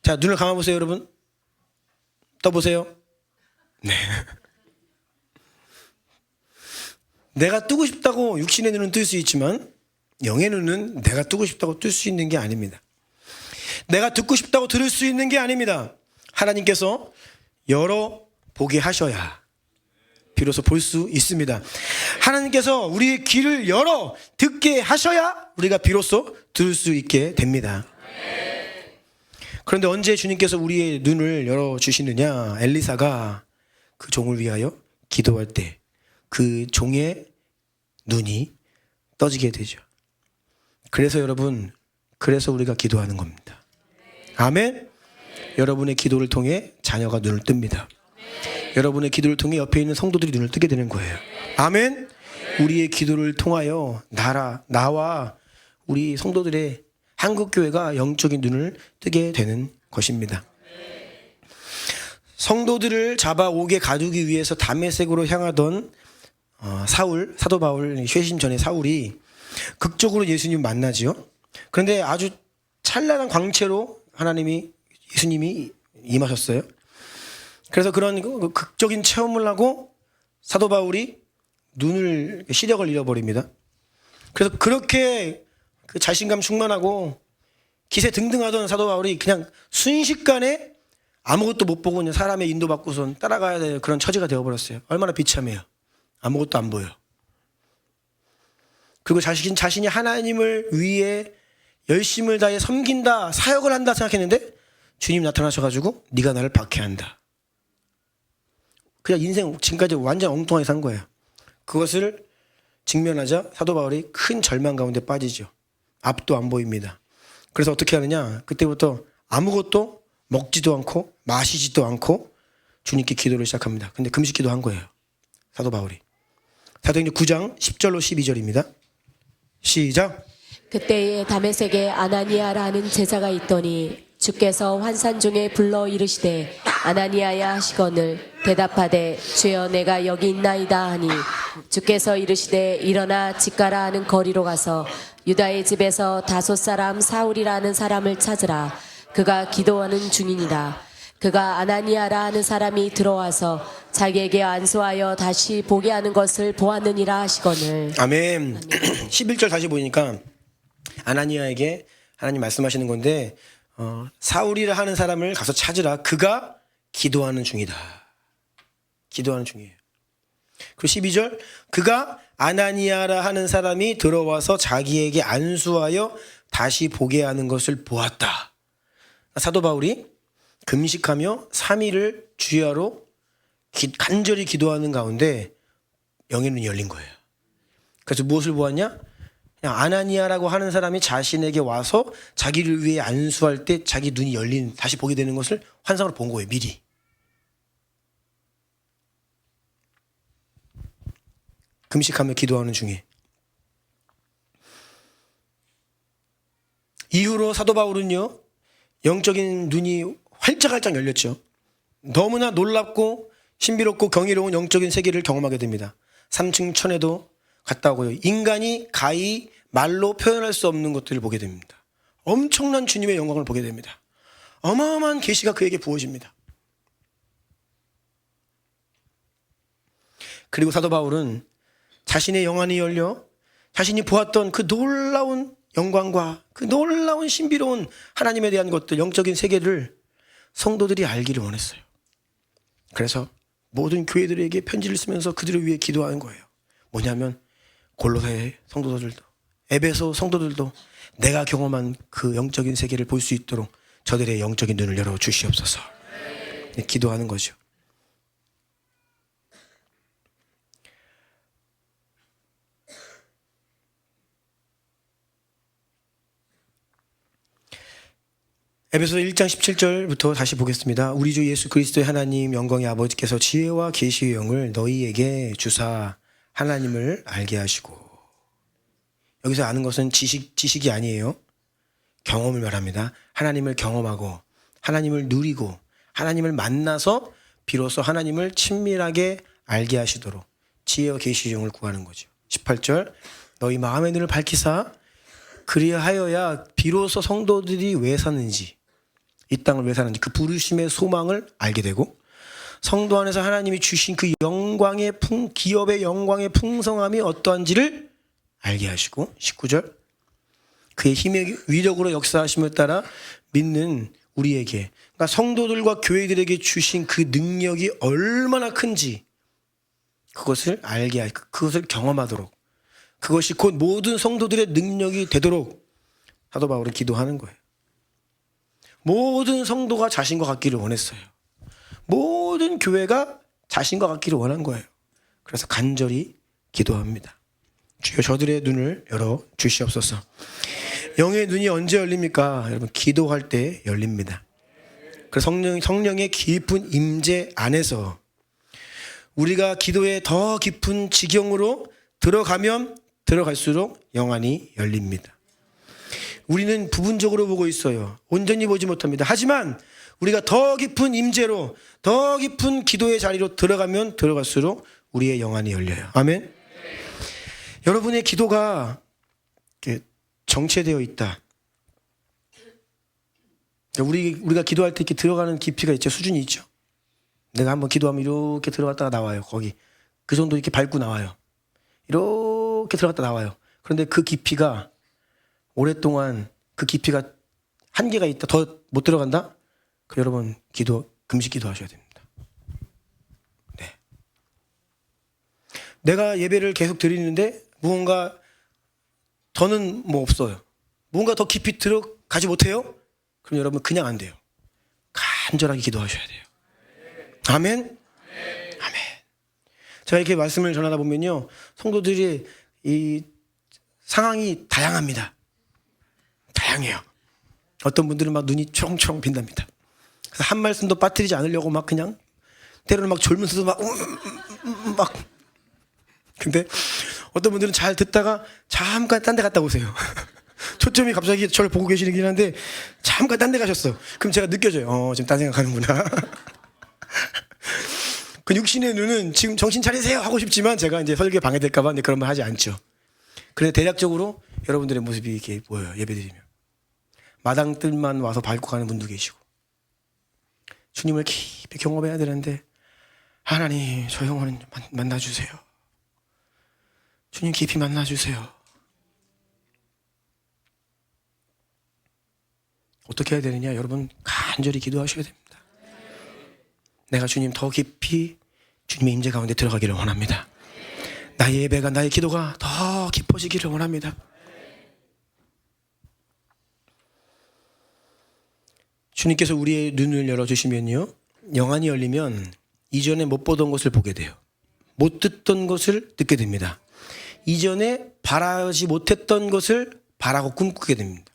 자, 눈을 감아보세요, 여러분. 떠보세요. 네. 내가 뜨고 싶다고 육신의 눈은 뜰 수 있지만 영의 눈은 내가 뜨고 싶다고 뜰 수 있는 게 아닙니다. 내가 듣고 싶다고 들을 수 있는 게 아닙니다. 하나님께서 열어 보게 하셔야 비로소 볼 수 있습니다. 하나님께서 우리의 귀를 열어 듣게 하셔야 우리가 비로소 들을 수 있게 됩니다. 그런데 언제 주님께서 우리의 눈을 열어주시느냐? 엘리사가 그 종을 위하여 기도할 때 그 종의 눈이 떠지게 되죠. 그래서 여러분, 그래서 우리가 기도하는 겁니다. 아멘. 여러분의 기도를 통해 자녀가 눈을 뜹니다. 여러분의 기도를 통해 옆에 있는 성도들이 눈을 뜨게 되는 거예요. 아멘. 우리의 기도를 통하여 나와 우리 성도들의 한국교회가 영적인 눈을 뜨게 되는 것입니다. 성도들을 잡아오게 가두기 위해서 다메섹으로 향하던 사도 바울 쇄신 전에 사울이 극적으로 예수님 만나지요. 그런데 아주 찬란한 광채로 예수님이 임하셨어요. 그래서 그런 극적인 체험을 하고 사도 바울이 시력을 잃어버립니다. 그래서 그렇게 그 자신감 충만하고 기세 등등하던 사도 바울이 그냥 순식간에 아무것도 못 보고 그냥 사람의 인도받고선 따라가야 될 그런 처지가 되어버렸어요. 얼마나 비참해요. 아무것도 안 보여. 그리고 자신이 하나님을 위해 열심을 다해 섬긴다, 사역을 한다 생각했는데 주님 나타나셔가지고 네가 나를 박해한다. 그냥 인생 지금까지 완전 엉뚱하게 산 거예요. 그것을 직면하자 사도 바울이 큰 절망 가운데 빠지죠. 앞도 안 보입니다. 그래서 어떻게 하느냐? 그때부터 아무것도 먹지도 않고 마시지도 않고 주님께 기도를 시작합니다. 근데 금식기도 한 거예요. 사도 바울이. 사도행전 9장 10절로 12절입니다. 시작. 그때에 다메섹에 아나니아라는 제자가 있더니 주께서 환산 중에 불러 이르시되 아나니아야 하시거늘 대답하되 주여 내가 여기 있나이다 하니 주께서 이르시되 일어나 집가라 하는 거리로 가서 유다의 집에서 다섯 사람 사울이라는 사람을 찾으라. 그가 기도하는 중이니라. 그가 아나니아라 하는 사람이 들어와서 자기에게 안수하여 다시 보게 하는 것을 보았느니라 하시거늘. 아멘. 11절 다시 보니까 아나니아에게 하나님 말씀하시는 건데 사울이라 하는 사람을 가서 찾으라. 그가 기도하는 중이다. 기도하는 중이에요. 그리고 12절 그가 아나니아라 하는 사람이 들어와서 자기에게 안수하여 다시 보게 하는 것을 보았다. 사도 바울이 금식하며 3일을 주야로 간절히 기도하는 가운데 영의 눈이 열린 거예요. 그래서 무엇을 보았냐? 그냥 아나니아라고 하는 사람이 자신에게 와서 자기를 위해 안수할 때 자기 눈이 열린, 다시 보게 되는 것을 환상으로 본 거예요. 미리. 금식하며 기도하는 중에. 이후로 사도 바울은요, 영적인 눈이 활짝활짝 열렸죠. 너무나 놀랍고 신비롭고 경이로운 영적인 세계를 경험하게 됩니다. 3층 천에도 갔다 오고요. 인간이 가히 말로 표현할 수 없는 것들을 보게 됩니다. 엄청난 주님의 영광을 보게 됩니다. 어마어마한 계시가 그에게 부어집니다. 그리고 사도 바울은 자신의 영안이 열려 자신이 보았던 그 놀라운 영광과 그 놀라운 신비로운 하나님에 대한 것들, 영적인 세계를 성도들이 알기를 원했어요. 그래서 모든 교회들에게 편지를 쓰면서 그들을 위해 기도하는 거예요. 뭐냐면 골로새 성도들도 에베소 성도들도 내가 경험한 그 영적인 세계를 볼 수 있도록 저들의 영적인 눈을 열어 주시옵소서. 기도하는 거죠. 에베소 1장 17절부터 다시 보겠습니다. 우리 주 예수 그리스도의 하나님 영광의 아버지께서 지혜와 계시의 영을 너희에게 주사 하나님을 알게 하시고, 여기서 아는 것은 지식이 아니에요. 경험을 말합니다. 하나님을 경험하고 하나님을 누리고 하나님을 만나서 비로소 하나님을 친밀하게 알게 하시도록 지혜와 계시 중을 구하는 거죠. 18절 너희 마음의 눈을 밝히사 그리하여야 비로소 성도들이 왜 사는지 이 땅을 왜 사는지 그 부르심의 소망을 알게 되고 성도 안에서 하나님이 주신 그 영광의 기업의 영광의 풍성함이 어떠한지를 알게 하시고 19절 그의 힘의 위력으로 역사하심을 따라 믿는 우리에게 그러니까 성도들과 교회들에게 주신 그 능력이 얼마나 큰지 그것을 알게 하고 그것을 경험하도록 그것이 곧 모든 성도들의 능력이 되도록 사도 바울은 기도하는 거예요. 모든 성도가 자신과 같기를 원했어요. 모든 교회가 자신과 같기를 원한 거예요. 그래서 간절히 기도합니다. 주여 저들의 눈을 열어 주시옵소서. 영의 눈이 언제 열립니까? 여러분 기도할 때 열립니다. 그래서 성령의 깊은 임재 안에서 우리가 기도에 더 깊은 지경으로 들어가면 들어갈수록 영안이 열립니다. 우리는 부분적으로 보고 있어요. 온전히 보지 못합니다. 하지만 우리가 더 깊은 임재로 더 깊은 기도의 자리로 들어가면 들어갈수록 우리의 영안이 열려요. 아멘. 여러분의 기도가 정체되어 있다. 우리가 기도할 때 이렇게 들어가는 깊이가 있죠. 수준이 있죠. 내가 한번 기도하면 이렇게 들어갔다가 나와요. 거기 그 정도 이렇게 밟고 나와요. 이렇게 들어갔다 나와요. 그런데 그 깊이가 오랫동안 그 깊이가 한계가 있다. 더 못 들어간다? 그 여러분 금식 기도하셔야 됩니다. 네. 내가 예배를 계속 드리는데 무언가 더는 뭐 없어요. 무언가 더 깊이 들어가지 못해요? 그럼 여러분 그냥 안 돼요. 간절하게 기도하셔야 돼요. 아멘? 아멘. 제가 이렇게 말씀을 전하다 보면요. 성도들이 이 상황이 다양합니다. 다양해요. 어떤 분들은 막 눈이 초롱초롱 빈답니다. 그래서 한 말씀도 빠뜨리지 않으려고 막 그냥 때로는 막 졸면서도 막 근데 어떤 분들은 잘 듣다가 잠깐 딴 데 갔다 오세요. 초점이 갑자기 저를 보고 계시긴 한데 잠깐 딴 데 가셨어. 그럼 제가 느껴져요. 지금 딴 생각하는구나. 그 육신의 눈은 지금 정신 차리세요 하고 싶지만 제가 이제 설교에 방해될까봐 그런 말 하지 않죠. 그런데 대략적으로 여러분들의 모습이 이렇게 보여요. 예배드리면 마당뜰만 와서 밟고 가는 분도 계시고 주님을 깊이 경험해야 되는데 하나님 저 영혼은 만나주세요. 주님 깊이 만나주세요. 어떻게 해야 되느냐? 여러분 간절히 기도하셔야 됩니다. 내가 주님 더 깊이 주님의 임재 가운데 들어가기를 원합니다. 나의 예배가 나의 기도가 더 깊어지기를 원합니다. 주님께서 우리의 눈을 열어주시면요 영안이 열리면 이전에 못 보던 것을 보게 돼요. 못 듣던 것을 듣게 됩니다. 이전에 바라지 못했던 것을 바라고 꿈꾸게 됩니다.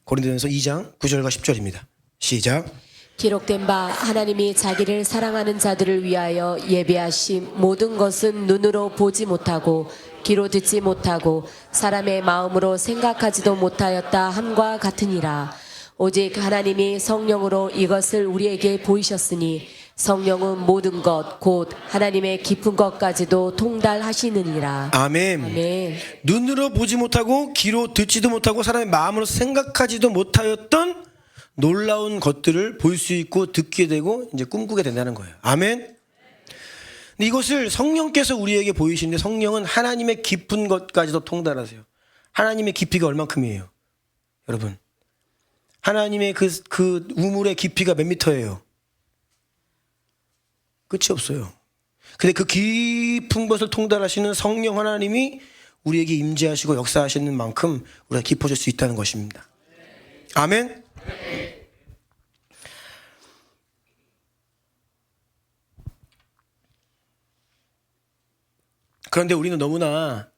고린도전서 2장 9절과 10절입니다. 시작. 기록된 바 하나님이 자기를 사랑하는 자들을 위하여 예비하신 모든 것은 눈으로 보지 못하고 귀로 듣지 못하고 사람의 마음으로 생각하지도 못하였다 함과 같으니라. 오직 하나님이 성령으로 이것을 우리에게 보이셨으니 성령은 모든 것 곧 하나님의 깊은 것까지도 통달하시느니라. 아멘. 아멘. 눈으로 보지 못하고 귀로 듣지도 못하고 사람의 마음으로 생각하지도 못하였던 놀라운 것들을 볼 수 있고 듣게 되고 이제 꿈꾸게 된다는 거예요. 아멘. 근데 이것을 성령께서 우리에게 보이시는데 성령은 하나님의 깊은 것까지도 통달하세요. 하나님의 깊이가 얼만큼이에요? 여러분 하나님의 그 우물의 깊이가 몇 미터예요? 끝이 없어요. 근데 그 깊은 것을 통달하시는 성령 하나님이 우리에게 임재하시고 역사하시는 만큼 우리가 깊어질 수 있다는 것입니다. 아멘. 그런데 우리는 너무나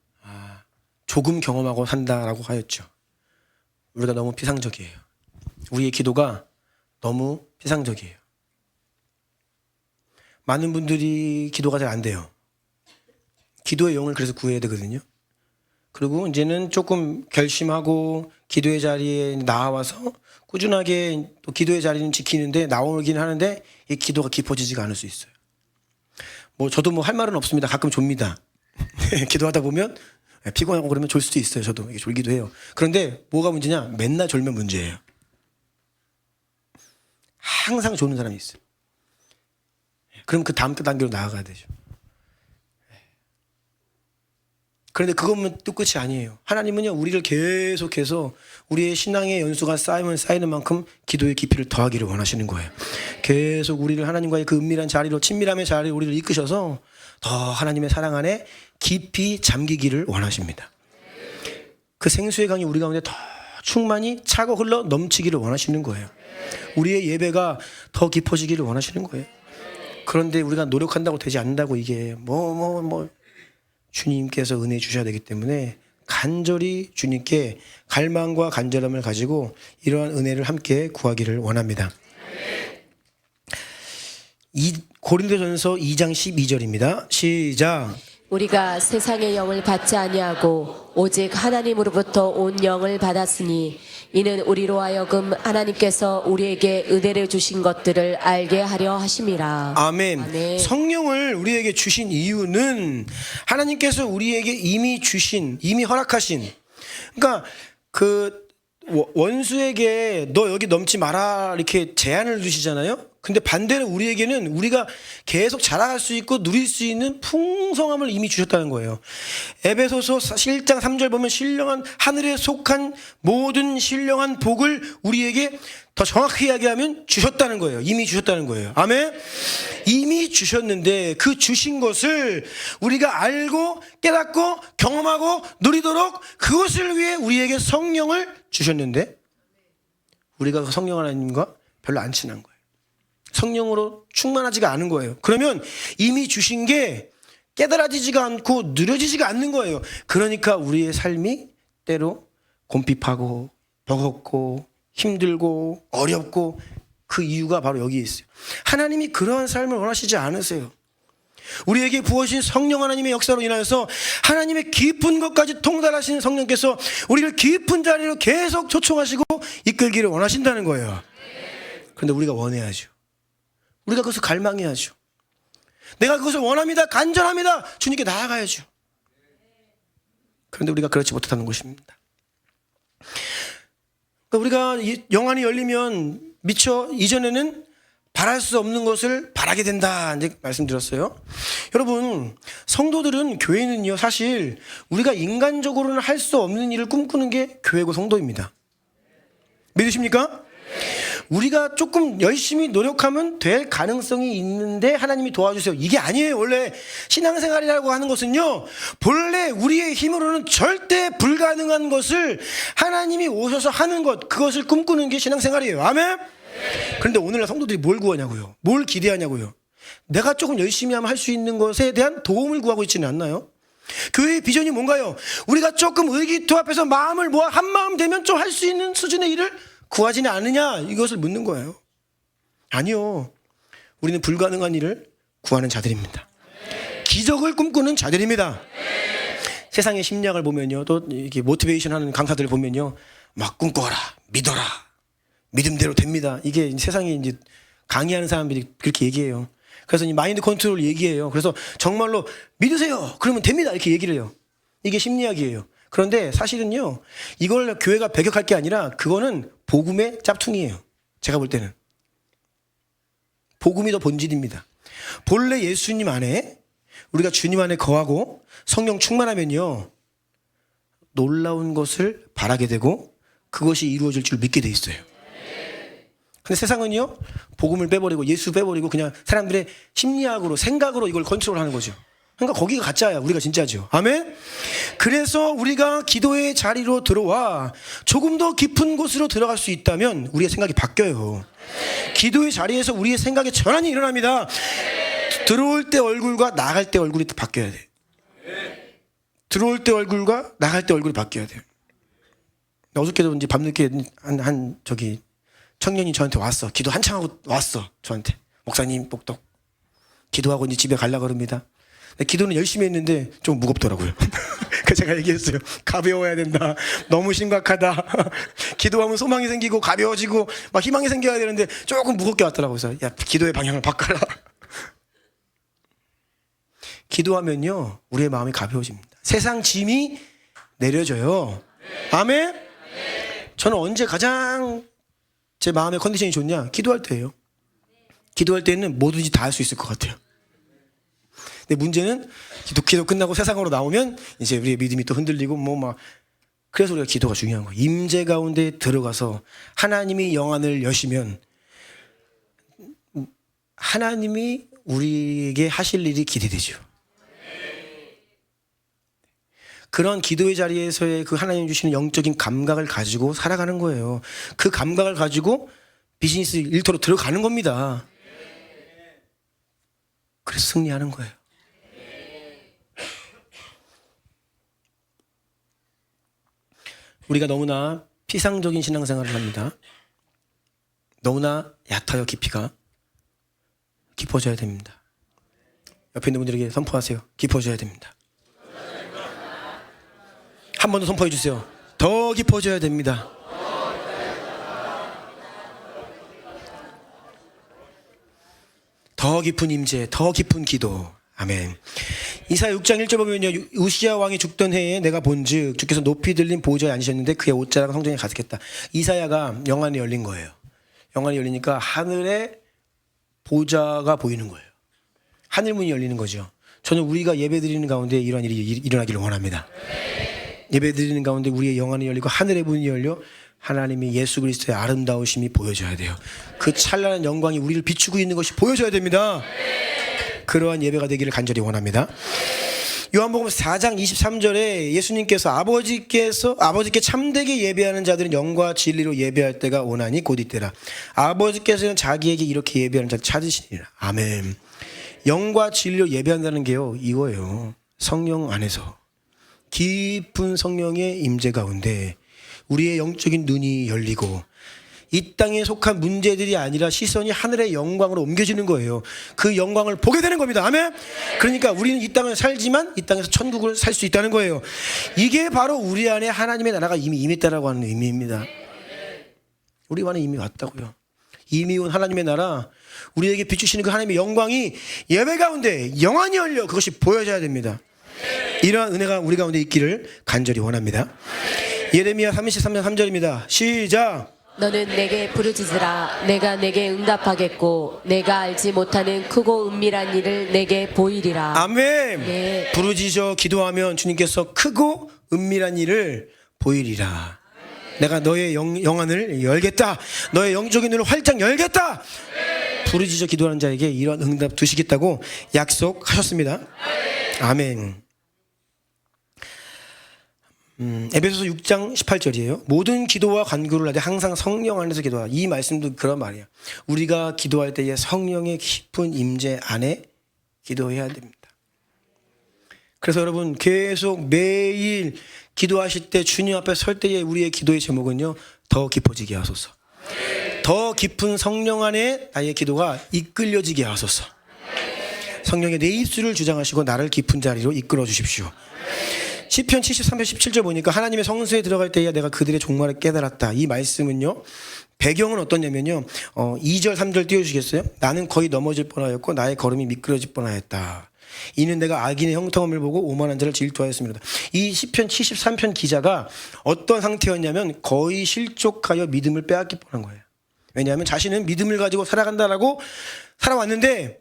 조금 경험하고 산다라고 하였죠. 우리가 너무 피상적이에요. 우리의 기도가 너무 피상적이에요. 많은 분들이 기도가 잘 안 돼요. 기도의 영을 그래서 구해야 되거든요. 그리고 이제는 조금 결심하고 기도의 자리에 나와서 꾸준하게 또 기도의 자리는 지키는데 나오긴 하는데 이 기도가 깊어지지가 않을 수 있어요. 뭐 저도 뭐 할 말은 없습니다. 가끔 좁니다. 기도하다 보면 피곤하고 그러면 졸 수도 있어요. 저도 이게 졸기도 해요. 그런데 뭐가 문제냐? 맨날 졸면 문제예요. 항상 조는 사람이 있어요. 그럼 그 다음 단계로 나아가야 되죠. 그런데 그것만 또 끝이 아니에요. 하나님은요, 우리를 계속해서 우리의 신앙의 연수가 쌓이면 쌓이는 만큼 기도의 깊이를 더하기를 원하시는 거예요. 계속 우리를 하나님과의 그 은밀한 자리로, 친밀함의 자리로 우리를 이끄셔서 더 하나님의 사랑 안에 깊이 잠기기를 원하십니다. 그 생수의 강이 우리 가운데 더 충만히 차고 흘러 넘치기를 원하시는 거예요. 우리의 예배가 더 깊어지기를 원하시는 거예요. 그런데 우리가 노력한다고 되지 않는다고 이게 주님께서 은혜 주셔야 되기 때문에 간절히 주님께 갈망과 간절함을 가지고 이러한 은혜를 함께 구하기를 원합니다. 고린도전서 2장 12절입니다. 시작. 우리가 세상의 영을 받지 아니하고 오직 하나님으로부터 온 영을 받았으니 이는 우리로 하여금 하나님께서 우리에게 은혜를 주신 것들을 알게 하려 하심이라. 아멘. 아멘. 성령을 우리에게 주신 이유는 하나님께서 우리에게 이미 허락하신, 그러니까 그 원수에게 너 여기 넘지 마라 이렇게 제한을 두시잖아요. 근데 반대로 우리에게는 우리가 계속 자라갈 수 있고 누릴 수 있는 풍성함을 이미 주셨다는 거예요. 에베소서 1장 3절 보면 신령한 하늘에 속한 모든 신령한 복을 우리에게 더 정확히 이야기하면 주셨다는 거예요. 이미 주셨다는 거예요. 아멘. 이미 주셨는데 그 주신 것을 우리가 알고 깨닫고 경험하고 누리도록 그것을 위해 우리에게 성령을 주셨는데 우리가 그 성령 하나님과 별로 안 친한 거예요. 성령으로 충만하지가 않은 거예요. 그러면 이미 주신 게 깨달아지지가 않고 누려지지가 않는 거예요. 그러니까 우리의 삶이 때로 곰핍하고 버겁고 힘들고 어렵고 그 이유가 바로 여기에 있어요. 하나님이 그러한 삶을 원하시지 않으세요. 우리에게 부어주신 성령 하나님의 역사로 인하여서 하나님의 깊은 것까지 통달하시는 성령께서 우리를 깊은 자리로 계속 초청하시고 이끌기를 원하신다는 거예요. 그런데 우리가 원해야죠. 우리가 그것을 갈망해야죠. 내가 그것을 원합니다. 간절합니다. 주님께 나아가야죠. 그런데 우리가 그렇지 못하는 것입니다. 우리가 영안이 열리면 미처 이전에는 바랄 수 없는 것을 바라게 된다 이제 말씀드렸어요. 여러분, 성도들은, 교회는요 사실 우리가 인간적으로는 할 수 없는 일을 꿈꾸는 게 교회고 성도입니다. 믿으십니까? 우리가 조금 열심히 노력하면 될 가능성이 있는데 하나님이 도와주세요, 이게 아니에요. 원래 신앙생활이라고 하는 것은요, 본래 우리의 힘으로는 절대 불가능한 것을 하나님이 오셔서 하는 것, 그것을 꿈꾸는 게 신앙생활이에요. 아멘. 그런데 오늘날 성도들이 뭘 구하냐고요? 뭘 기대하냐고요? 내가 조금 열심히 하면 할 수 있는 것에 대한 도움을 구하고 있지는 않나요? 교회의 비전이 뭔가요? 우리가 조금 의기투합해서 마음을 모아 한마음 되면 좀 할 수 있는 수준의 일을 구하지는 않느냐, 이것을 묻는 거예요. 아니요, 우리는 불가능한 일을 구하는 자들입니다. 기적을 꿈꾸는 자들입니다. 세상의 심리학을 보면요, 또 이렇게 모티베이션 하는 강사들을 보면요, 막 꿈꿔라, 믿어라, 믿음대로 됩니다, 이게 세상에 이제 강의하는 사람들이 그렇게 얘기해요. 그래서 이 마인드 컨트롤 얘기해요. 그래서 정말로 믿으세요, 그러면 됩니다, 이렇게 얘기를 해요. 이게 심리학이에요. 그런데 사실은요, 이걸 교회가 배격할 게 아니라 그거는 복음의 짝퉁이에요. 제가 볼 때는 복음이 더 본질입니다. 본래 예수님 안에, 우리가 주님 안에 거하고 성령 충만하면요, 놀라운 것을 바라게 되고 그것이 이루어질 줄 믿게 돼 있어요. 근데 세상은요, 복음을 빼버리고 예수 빼버리고 그냥 사람들의 심리학으로, 생각으로 이걸 컨트롤하는 거죠. 그러니까 거기가 가짜야, 우리가 진짜죠. 아멘. 그래서 우리가 기도의 자리로 들어와 조금 더 깊은 곳으로 들어갈 수 있다면 우리의 생각이 바뀌어요. 기도의 자리에서 우리의 생각에 전환이 일어납니다. 들어올 때 얼굴과 나갈 때 얼굴이 바뀌어야 돼. 들어올 때 얼굴과 나갈 때 얼굴이 바뀌어야 돼요. 어저께도 이제 밤늦게 한 청년이 저한테 왔어. 기도 한창 하고 왔어. 저한테. 목사님, 똑똑 기도하고 이제 집에 가려고 합니다. 기도는 열심히 했는데 좀 무겁더라고요. 그 제가 얘기했어요. 가벼워야 된다. 너무 심각하다. 기도하면 소망이 생기고 가벼워지고 막 희망이 생겨야 되는데 조금 무겁게 왔더라고요. 그래서 야, 기도의 방향을 바꿔라. 기도하면요, 우리의 마음이 가벼워집니다. 세상 짐이 내려져요. 아멘? 저는 언제 가장 제 마음의 컨디션이 좋냐? 기도할 때예요. 기도할 때는 뭐든지 다 할 수 있을 것 같아요. 근데 문제는 기도 끝나고 세상으로 나오면 이제 우리의 믿음이 또 흔들리고 그래서 우리가 기도가 중요한 거예요. 임재 가운데 들어가서 하나님이 영안을 여시면 하나님이 우리에게 하실 일이 기대되죠. 그런 기도의 자리에서의 그 하나님 주시는 영적인 감각을 가지고 살아가는 거예요. 그 감각을 가지고 비즈니스 일터로 들어가는 겁니다. 그래서 승리하는 거예요. 우리가 너무나 피상적인 신앙생활을 합니다. 너무나 얕아요. 깊이가. 깊어져야 됩니다. 옆에 있는 분들에게 선포하세요. 깊어져야 됩니다. 한 번 더 선포해 주세요. 더 깊어져야 됩니다. 더 깊은 임재, 더 깊은 기도. 아멘. 이사야 6장 1절 보면요, 우시야 왕이 죽던 해에 내가 본즉 주께서 높이 들린 보좌에 앉으셨는데 그의 옷자락은 성전에 가득했다. 이사야가 영안이 열린 거예요. 영안이 열리니까 하늘에 보좌가 보이는 거예요. 하늘문이 열리는 거죠. 저는 우리가 예배드리는 가운데 이러한 일이 일어나기를 원합니다. 예배드리는 가운데 우리의 영안이 열리고 하늘의 문이 열려 하나님이 예수 그리스도의 아름다우심이 보여져야 돼요. 그 찬란한 영광이 우리를 비추고 있는 것이 보여져야 됩니다. 그러한 예배가 되기를 간절히 원합니다. 요한복음 4장 23절에 예수님께서 아버지께 참되게 예배하는 자들은 영과 진리로 예배할 때가 오나니 곧 이때라. 아버지께서는 자기에게 이렇게 예배하는 자를 찾으시니라. 아멘. 영과 진리로 예배한다는 게요, 이거예요. 성령 안에서 깊은 성령의 임재 가운데 우리의 영적인 눈이 열리고 이 땅에 속한 문제들이 아니라 시선이 하늘의 영광으로 옮겨지는 거예요. 그 영광을 보게 되는 겁니다. 아멘. 그러니까 우리는 이 땅을 살지만 이 땅에서 천국을 살 수 있다는 거예요. 이게 바로 우리 안에 하나님의 나라가 이미 임했다라고 하는 의미입니다. 우리 안에 이미 왔다고요. 이미 온 하나님의 나라, 우리에게 비추시는 그 하나님의 영광이 예배 가운데 영안이 열려 그것이 보여져야 됩니다. 이러한 은혜가 우리 가운데 있기를 간절히 원합니다. 예레미야 33장 3절입니다. 시작. 너는 내게 부르짖으라. 내가 내게 응답하겠고 내가 알지 못하는 크고 은밀한 일을 내게 보이리라. 아멘. 네. 부르짖어 기도하면 주님께서 크고 은밀한 일을 보이리라. 내가 너의 영안을 열겠다. 너의 영적인 눈을 활짝 열겠다. 부르짖어 기도하는 자에게 이런 응답 두시겠다고 약속하셨습니다. 아멘. 에베소서 6장 18절이에요. 모든 기도와 간구를 하되 항상 성령 안에서 기도하라. 이 말씀도 그런 말이에요. 우리가 기도할 때에 성령의 깊은 임재 안에 기도해야 됩니다. 그래서 여러분 계속 매일 기도하실 때 주님 앞에 설 때에 우리의 기도의 제목은요, 더 깊어지게 하소서. 더 깊은 성령 안에 나의 기도가 이끌려지게 하소서. 성령의 내 입술을 주장하시고 나를 깊은 자리로 이끌어 주십시오. 시편 73편 17절 보니까 하나님의 성소에 들어갈 때에 내가 그들의 종말을 깨달았다. 이 말씀은요, 배경은 어떠냐면요, 2절 3절 띄워주시겠어요? 나는 거의 넘어질 뻔하였고 나의 걸음이 미끄러질 뻔하였다. 이는 내가 악인의 형통함을 보고 오만한 자를 질투하였습니다. 이 시편 73편 기자가 어떤 상태였냐면 거의 실족하여 믿음을 빼앗길 뻔한 거예요. 왜냐하면 자신은 믿음을 가지고 살아간다라고 살아왔는데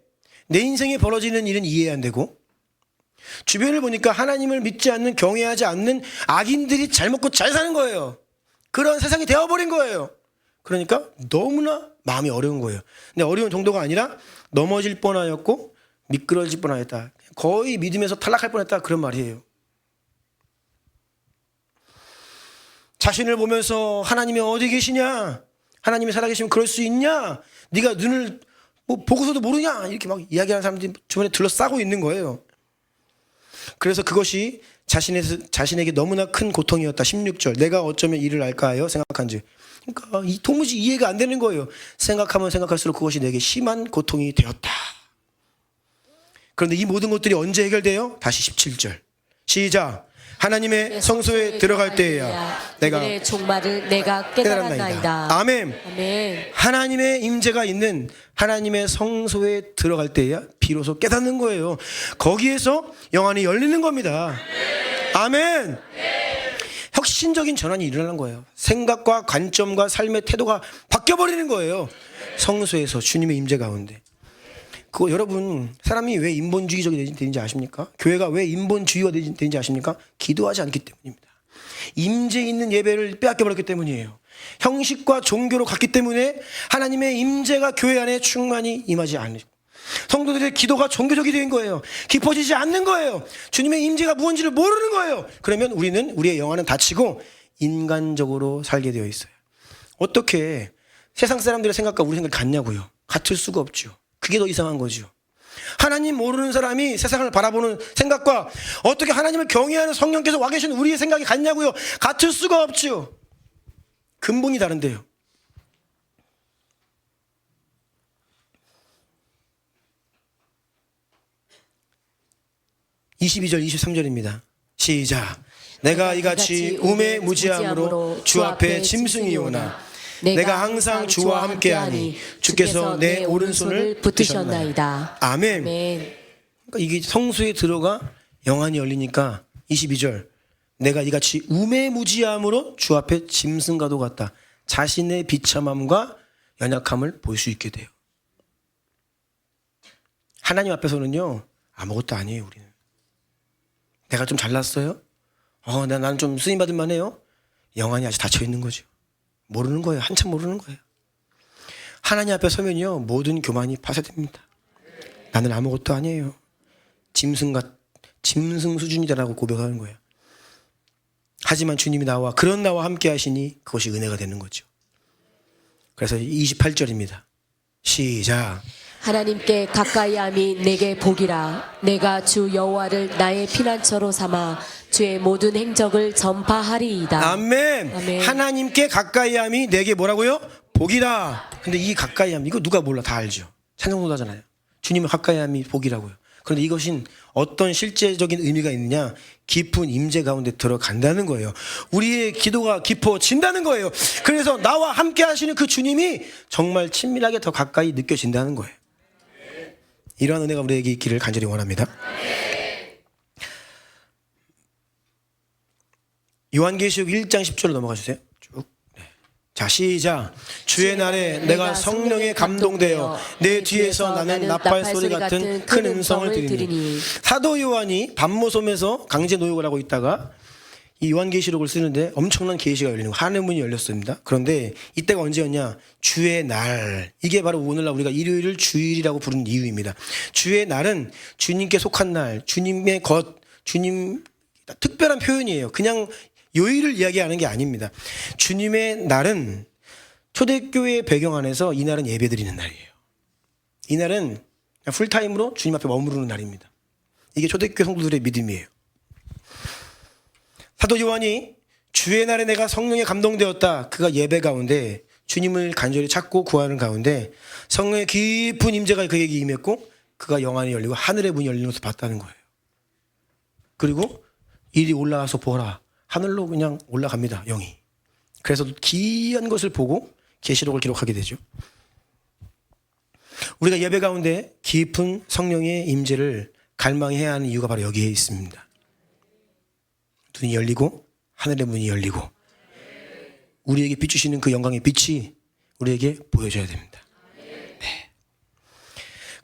내 인생에 벌어지는 일은 이해 안 되고 주변을 보니까 하나님을 믿지 않는, 경외하지 않는 악인들이 잘 먹고 잘 사는 거예요. 그런 세상이 되어버린 거예요. 그러니까 너무나 마음이 어려운 거예요. 근데 어려운 정도가 아니라 넘어질 뻔하였고 미끄러질 뻔하였다. 거의 믿음에서 탈락할 뻔했다. 그런 말이에요. 자신을 보면서 하나님이 어디 계시냐? 하나님이 살아계시면 그럴 수 있냐? 네가 눈을 보고서도 모르냐? 이렇게 막 이야기하는 사람들이 주변에 둘러싸고 있는 거예요. 그래서 그것이 자신에게 너무나 큰 고통이었다. 16절. 내가 어쩌면 이를 알까 하여 생각한즉. 그러니까 도무지 이해가 안 되는 거예요. 생각하면 생각할수록 그것이 내게 심한 고통이 되었다. 그런데 이 모든 것들이 언제 해결돼요? 다시 17절. 시작. 하나님의 성소에 들어갈 때에야 내가 그들의 종말을 내가 깨달았나이다. 깨달았나이다. 아멘. 아멘. 하나님의 임재가 있는 하나님의 성소에 들어갈 때야 비로소 깨닫는 거예요. 거기에서 영안이 열리는 겁니다. 아멘. 혁신적인 전환이 일어나는 거예요. 생각과 관점과 삶의 태도가 바뀌어버리는 거예요. 성소에서 주님의 임재 가운데. 그거 여러분, 사람이 왜 인본주의적이 되는지 아십니까? 교회가 왜 인본주의가 되는지 아십니까? 기도하지 않기 때문입니다. 임재 있는 예배를 빼앗겨버렸기 때문이에요. 형식과 종교로 갔기 때문에 하나님의 임재가 교회 안에 충만히 임하지 않으고 성도들의 기도가 종교적이 된 거예요. 깊어지지 않는 거예요. 주님의 임재가 무엇인지를 모르는 거예요. 그러면 우리의 영안은 닫히고 인간적으로 살게 되어 있어요. 어떻게 세상 사람들의 생각과 우리 생각이 같냐고요? 같을 수가 없죠. 그게 더 이상한 거죠. 하나님 모르는 사람이 세상을 바라보는 생각과 어떻게 하나님을 경외하는 성령께서 와 계신 우리의 생각이 같냐고요? 같을 수가 없죠. 근본이 다른데요. (22절) (23절입니다) 시작. 내가 이같이 우매무지함으로 주 앞에 짐승이 오나 내가 항상 주와 함께하니 주께서 내 오른손을 붙드셨나이다. 아멘. 그러니까 이게 성소에 들어가 영안이 열리니까 22절 내가 이같이 우매무지함으로 주 앞에 짐승과도 같다. 자신의 비참함과 연약함을 볼 수 있게 돼요. 하나님 앞에서는요 아무것도 아니에요. 우리는 내가 좀 잘났어요? 나는 좀 쓰임받을 만해요? 영안이 아직 닫혀있는 거죠. 모르는 거예요. 한참 모르는 거예요. 하나님 앞에 서면요 모든 교만이 파쇄됩니다. 나는 아무것도 아니에요. 짐승 수준이다라고 고백하는 거예요. 하지만 주님이 그런 나와 함께 하시니 그것이 은혜가 되는 거죠. 그래서 28절입니다. 시작. 하나님께 가까이함이 내게 복이라. 내가 주 여호와를 나의 피난처로 삼아 주의 모든 행적을 전파하리이다. 아멘. 아멘. 하나님께 가까이함이 내게 뭐라고요? 복이다. 근데 이 가까이함 이거 누가 몰라? 다 알죠. 찬송도 하잖아요. 주님의 가까이함이 복이라고요. 그런데 이것은 어떤 실제적인 의미가 있느냐? 깊은 임재 가운데 들어간다는 거예요. 우리의 기도가 깊어진다는 거예요. 그래서 나와 함께 하시는 그 주님이 정말 친밀하게 더 가까이 느껴진다는 거예요. 이러한 은혜가 우리에게 있기를 간절히 원합니다. 요한계시록 1장 10절로 넘어가 주세요. 쭉. 네. 자, 시작. 주의 날에 내가 성령에 감동되어 내 뒤에서 나는 나팔 소리 같은 큰 음성을 들으니. 사도 요한이 밤모섬에서 강제 노역을 하고 있다가 이 요한계시록을 쓰는데 엄청난 계시가 열리는 거예요. 하늘 문이 열렸습니다. 그런데 이때가 언제였냐? 주의 날. 이게 바로 오늘날 우리가 일요일을 주일이라고 부르는 이유입니다. 주의 날은 주님께 속한 날, 주님의 것, 주님 특별한 표현이에요. 그냥 요일을 이야기하는 게 아닙니다. 주님의 날은 초대교회의 배경 안에서 이 날은 예배드리는 날이에요. 이 날은 풀타임으로 주님 앞에 머무르는 날입니다. 이게 초대교회 성도들의 믿음이에요. 사도 요한이 주의 날에 내가 성령에 감동되었다. 그가 예배 가운데 주님을 간절히 찾고 구하는 가운데 성령의 깊은 임재가 그에게 임했고 그가 영안이 열리고 하늘의 문이 열리는 것을 봤다는 거예요. 그리고 이리 올라와서 보라. 하늘로 그냥 올라갑니다. 영이. 그래서 귀한 것을 보고 계시록을 기록하게 되죠. 우리가 예배 가운데 깊은 성령의 임재를 갈망해야 하는 이유가 바로 여기에 있습니다. 눈이 열리고 하늘의 문이 열리고 우리에게 비추시는 그 영광의 빛이 우리에게 보여져야 됩니다. 네.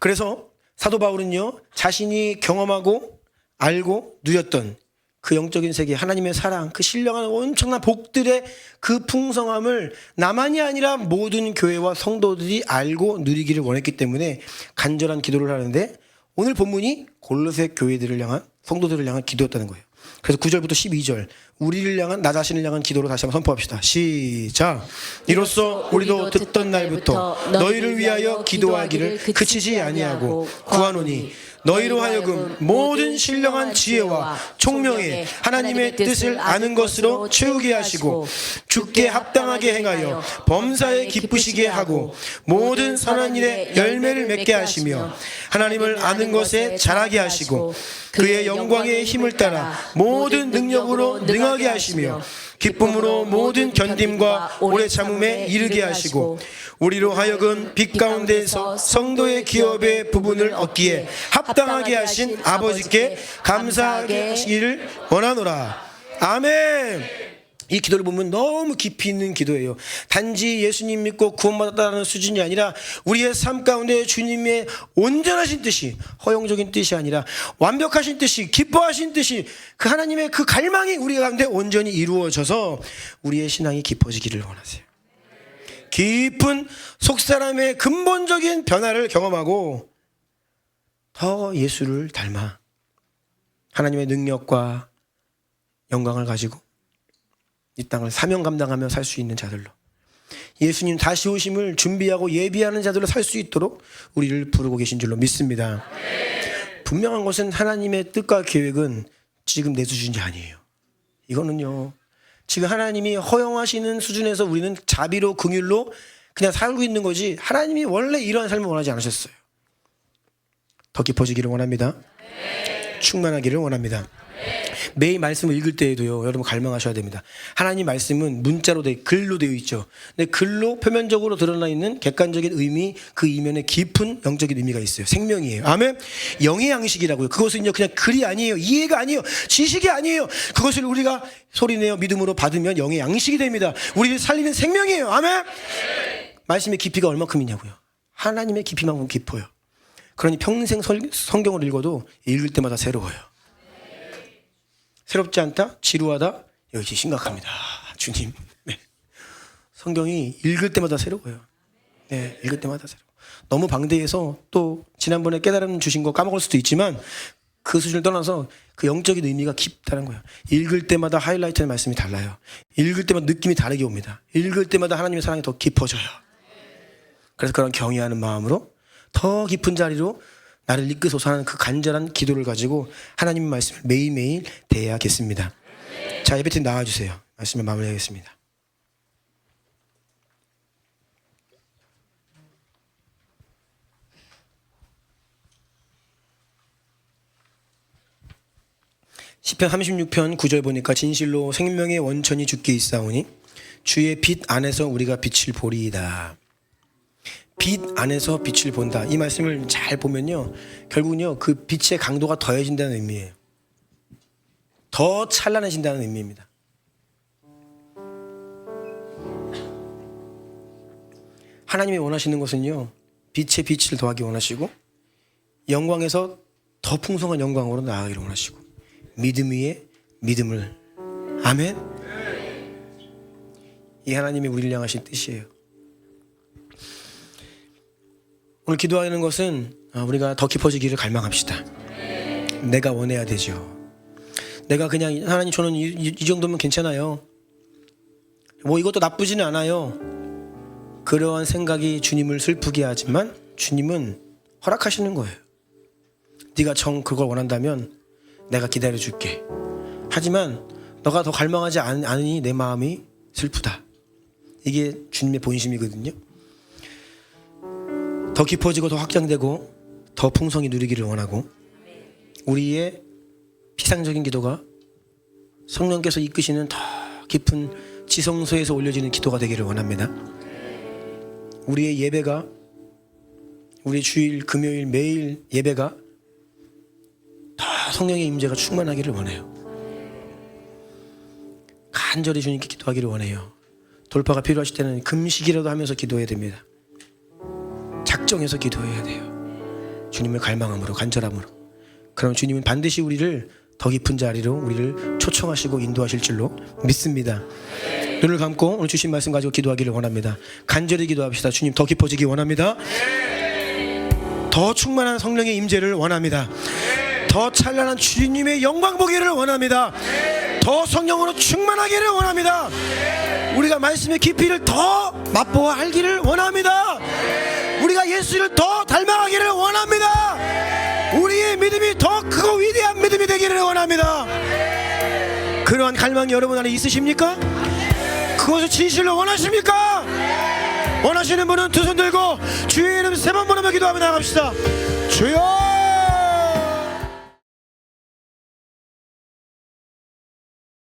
그래서 사도 바울은요 자신이 경험하고 알고 누렸던 그 영적인 세계, 하나님의 사랑, 그 신령한 엄청난 복들의 그 풍성함을 나만이 아니라 모든 교회와 성도들이 알고 누리기를 원했기 때문에 간절한 기도를 하는데 오늘 본문이 골로새 교회들을 향한 성도들을 향한 기도였다는 거예요. 그래서 9절부터 12절 우리를 향한 나 자신을 향한 기도로 다시 한번 선포합시다. 시작. 이로써 우리도 듣던 날부터 너희를 위하여 기도하기를 그치지 아니하고 구하노니 너희로 하여금 모든 신령한 지혜와 총명에 하나님의 뜻을 아는 것으로 채우게 하시고 주께 합당하게 행하여 범사에 기쁘시게 하고 모든 선한 일에 열매를 맺게 하시며 하나님을 아는 것에 자라게 하시고 그의 영광의 힘을 따라 모든 능력으로 능하게 하시며 기쁨으로 모든 견딤과 오래 참음에 이르게 하시고 우리로 하여금 빛 가운데에서 성도의 기업의 부분을 얻기에 합당하게 하신 아버지께 감사하게 하시기를 원하노라. 아멘. 이 기도를 보면 너무 깊이 있는 기도예요. 단지 예수님 믿고 구원받았다는 수준이 아니라 우리의 삶 가운데 주님의 온전하신 뜻이, 허용적인 뜻이 아니라 완벽하신 뜻이, 기뻐하신 뜻이, 그 하나님의 그 갈망이 우리 가운데 온전히 이루어져서 우리의 신앙이 깊어지기를 원하세요. 깊은 속사람의 근본적인 변화를 경험하고 더 예수를 닮아 하나님의 능력과 영광을 가지고 이 땅을 사명 감당하며 살 수 있는 자들로, 예수님 다시 오심을 준비하고 예비하는 자들로 살 수 있도록 우리를 부르고 계신 줄로 믿습니다. 분명한 것은 하나님의 뜻과 계획은 지금 내 수준이 아니에요. 이거는요, 지금 하나님이 허용하시는 수준에서 우리는 자비로 긍휼로 그냥 살고 있는 거지, 하나님이 원래 이러한 삶을 원하지 않으셨어요. 더 깊어지기를 원합니다. 충만하기를 원합니다. 매일 말씀을 읽을 때에도요, 여러분 갈망하셔야 됩니다. 하나님 말씀은 문자로 글로 되어 있죠. 근데 글로 표면적으로 드러나 있는 객관적인 의미, 그 이면에 깊은 영적인 의미가 있어요. 생명이에요. 아멘. 영의 양식이라고요. 그것은요 그냥 글이 아니에요. 이해가 아니에요. 지식이 아니에요. 그것을 우리가 소리내어 믿음으로 받으면 영의 양식이 됩니다. 우리를 살리는 생명이에요. 아멘. 말씀의 깊이가 얼마큼이냐고요. 하나님의 깊이만큼 깊어요. 그러니 평생 성경을 읽어도 읽을 때마다 새로워요. 새롭지 않다? 지루하다? 역시 심각합니다. 주님. 네. 성경이 읽을 때마다 새로워요. 네, 읽을 때마다 새로워. 너무 방대해서 또 지난번에 깨달음 주신 거 까먹을 수도 있지만 그 수준을 떠나서 그 영적인 의미가 깊다는 거예요. 읽을 때마다 하이라이트의 말씀이 달라요. 읽을 때마다 느낌이 다르게 옵니다. 읽을 때마다 하나님의 사랑이 더 깊어져요. 그래서 그런 경외하는 마음으로 더 깊은 자리로 나를 이끄소서 하는 그 간절한 기도를 가지고 하나님의 말씀을 매일매일 대해야겠습니다. 자, 예배팀 나와주세요. 말씀을 마무리하겠습니다. 시편 36편 9절 보니까 진실로 생명의 원천이 주께 있사오니 주의 빛 안에서 우리가 빛을 보리이다. 빛 안에서 빛을 본다. 이 말씀을 잘 보면요, 결국은요 그 빛의 강도가 더해진다는 의미예요. 더 찬란해진다는 의미입니다. 하나님이 원하시는 것은요, 빛에 빛을 더하기 원하시고 영광에서 더 풍성한 영광으로 나아가기를 원하시고 믿음 위에 믿음을. 아멘. 이 하나님이 우리를 향하신 뜻이에요. 오늘 기도하는 것은 우리가 더 깊어지기를 갈망합시다. 내가 원해야 되죠. 내가 그냥 하나님 저는 이 정도면 괜찮아요. 뭐 이것도 나쁘지는 않아요. 그러한 생각이 주님을 슬프게 하지만 주님은 허락하시는 거예요. 네가 그걸 원한다면 내가 기다려줄게. 하지만 너가 더 갈망하지 않으니 내 마음이 슬프다. 이게 주님의 본심이거든요. 더 깊어지고 더 확장되고 더 풍성히 누리기를 원하고 우리의 피상적인 기도가 성령께서 이끄시는 더 깊은 지성소에서 올려지는 기도가 되기를 원합니다. 우리의 예배가, 우리 주일 금요일 매일 예배가 더 성령의 임재가 충만하기를 원해요. 간절히 주님께 기도하기를 원해요. 돌파가 필요하실 때는 금식이라도 하면서 기도해야 됩니다. 작정해서 기도해야 돼요. 주님을 갈망함으로, 간절함으로. 그럼 주님은 반드시 우리를 더 깊은 자리로 우리를 초청하시고 인도하실 줄로 믿습니다. 눈을 감고 오늘 주신 말씀 가지고 기도하기를 원합니다. 간절히 기도합시다. 주님 더 깊어지기 원합니다. 더 충만한 성령의 임재를 원합니다. 더 찬란한 주님의 영광 보기를 원합니다. 더 성령으로 충만하기를 원합니다. 우리가 말씀의 깊이를 더 맛보아 알기를 원합니다. 우리가 예수를 더 닮아가기를 원합니다. 우리의 크고 위대한 믿음이 되기를 원합니다. 그러한 갈망이 여러분 안에 있으십니까? 그것을 진실로 원하십니까? 원하시는 분은 두 손 들고 주의 이름 3번 부르며 기도하며 나갑시다. 주여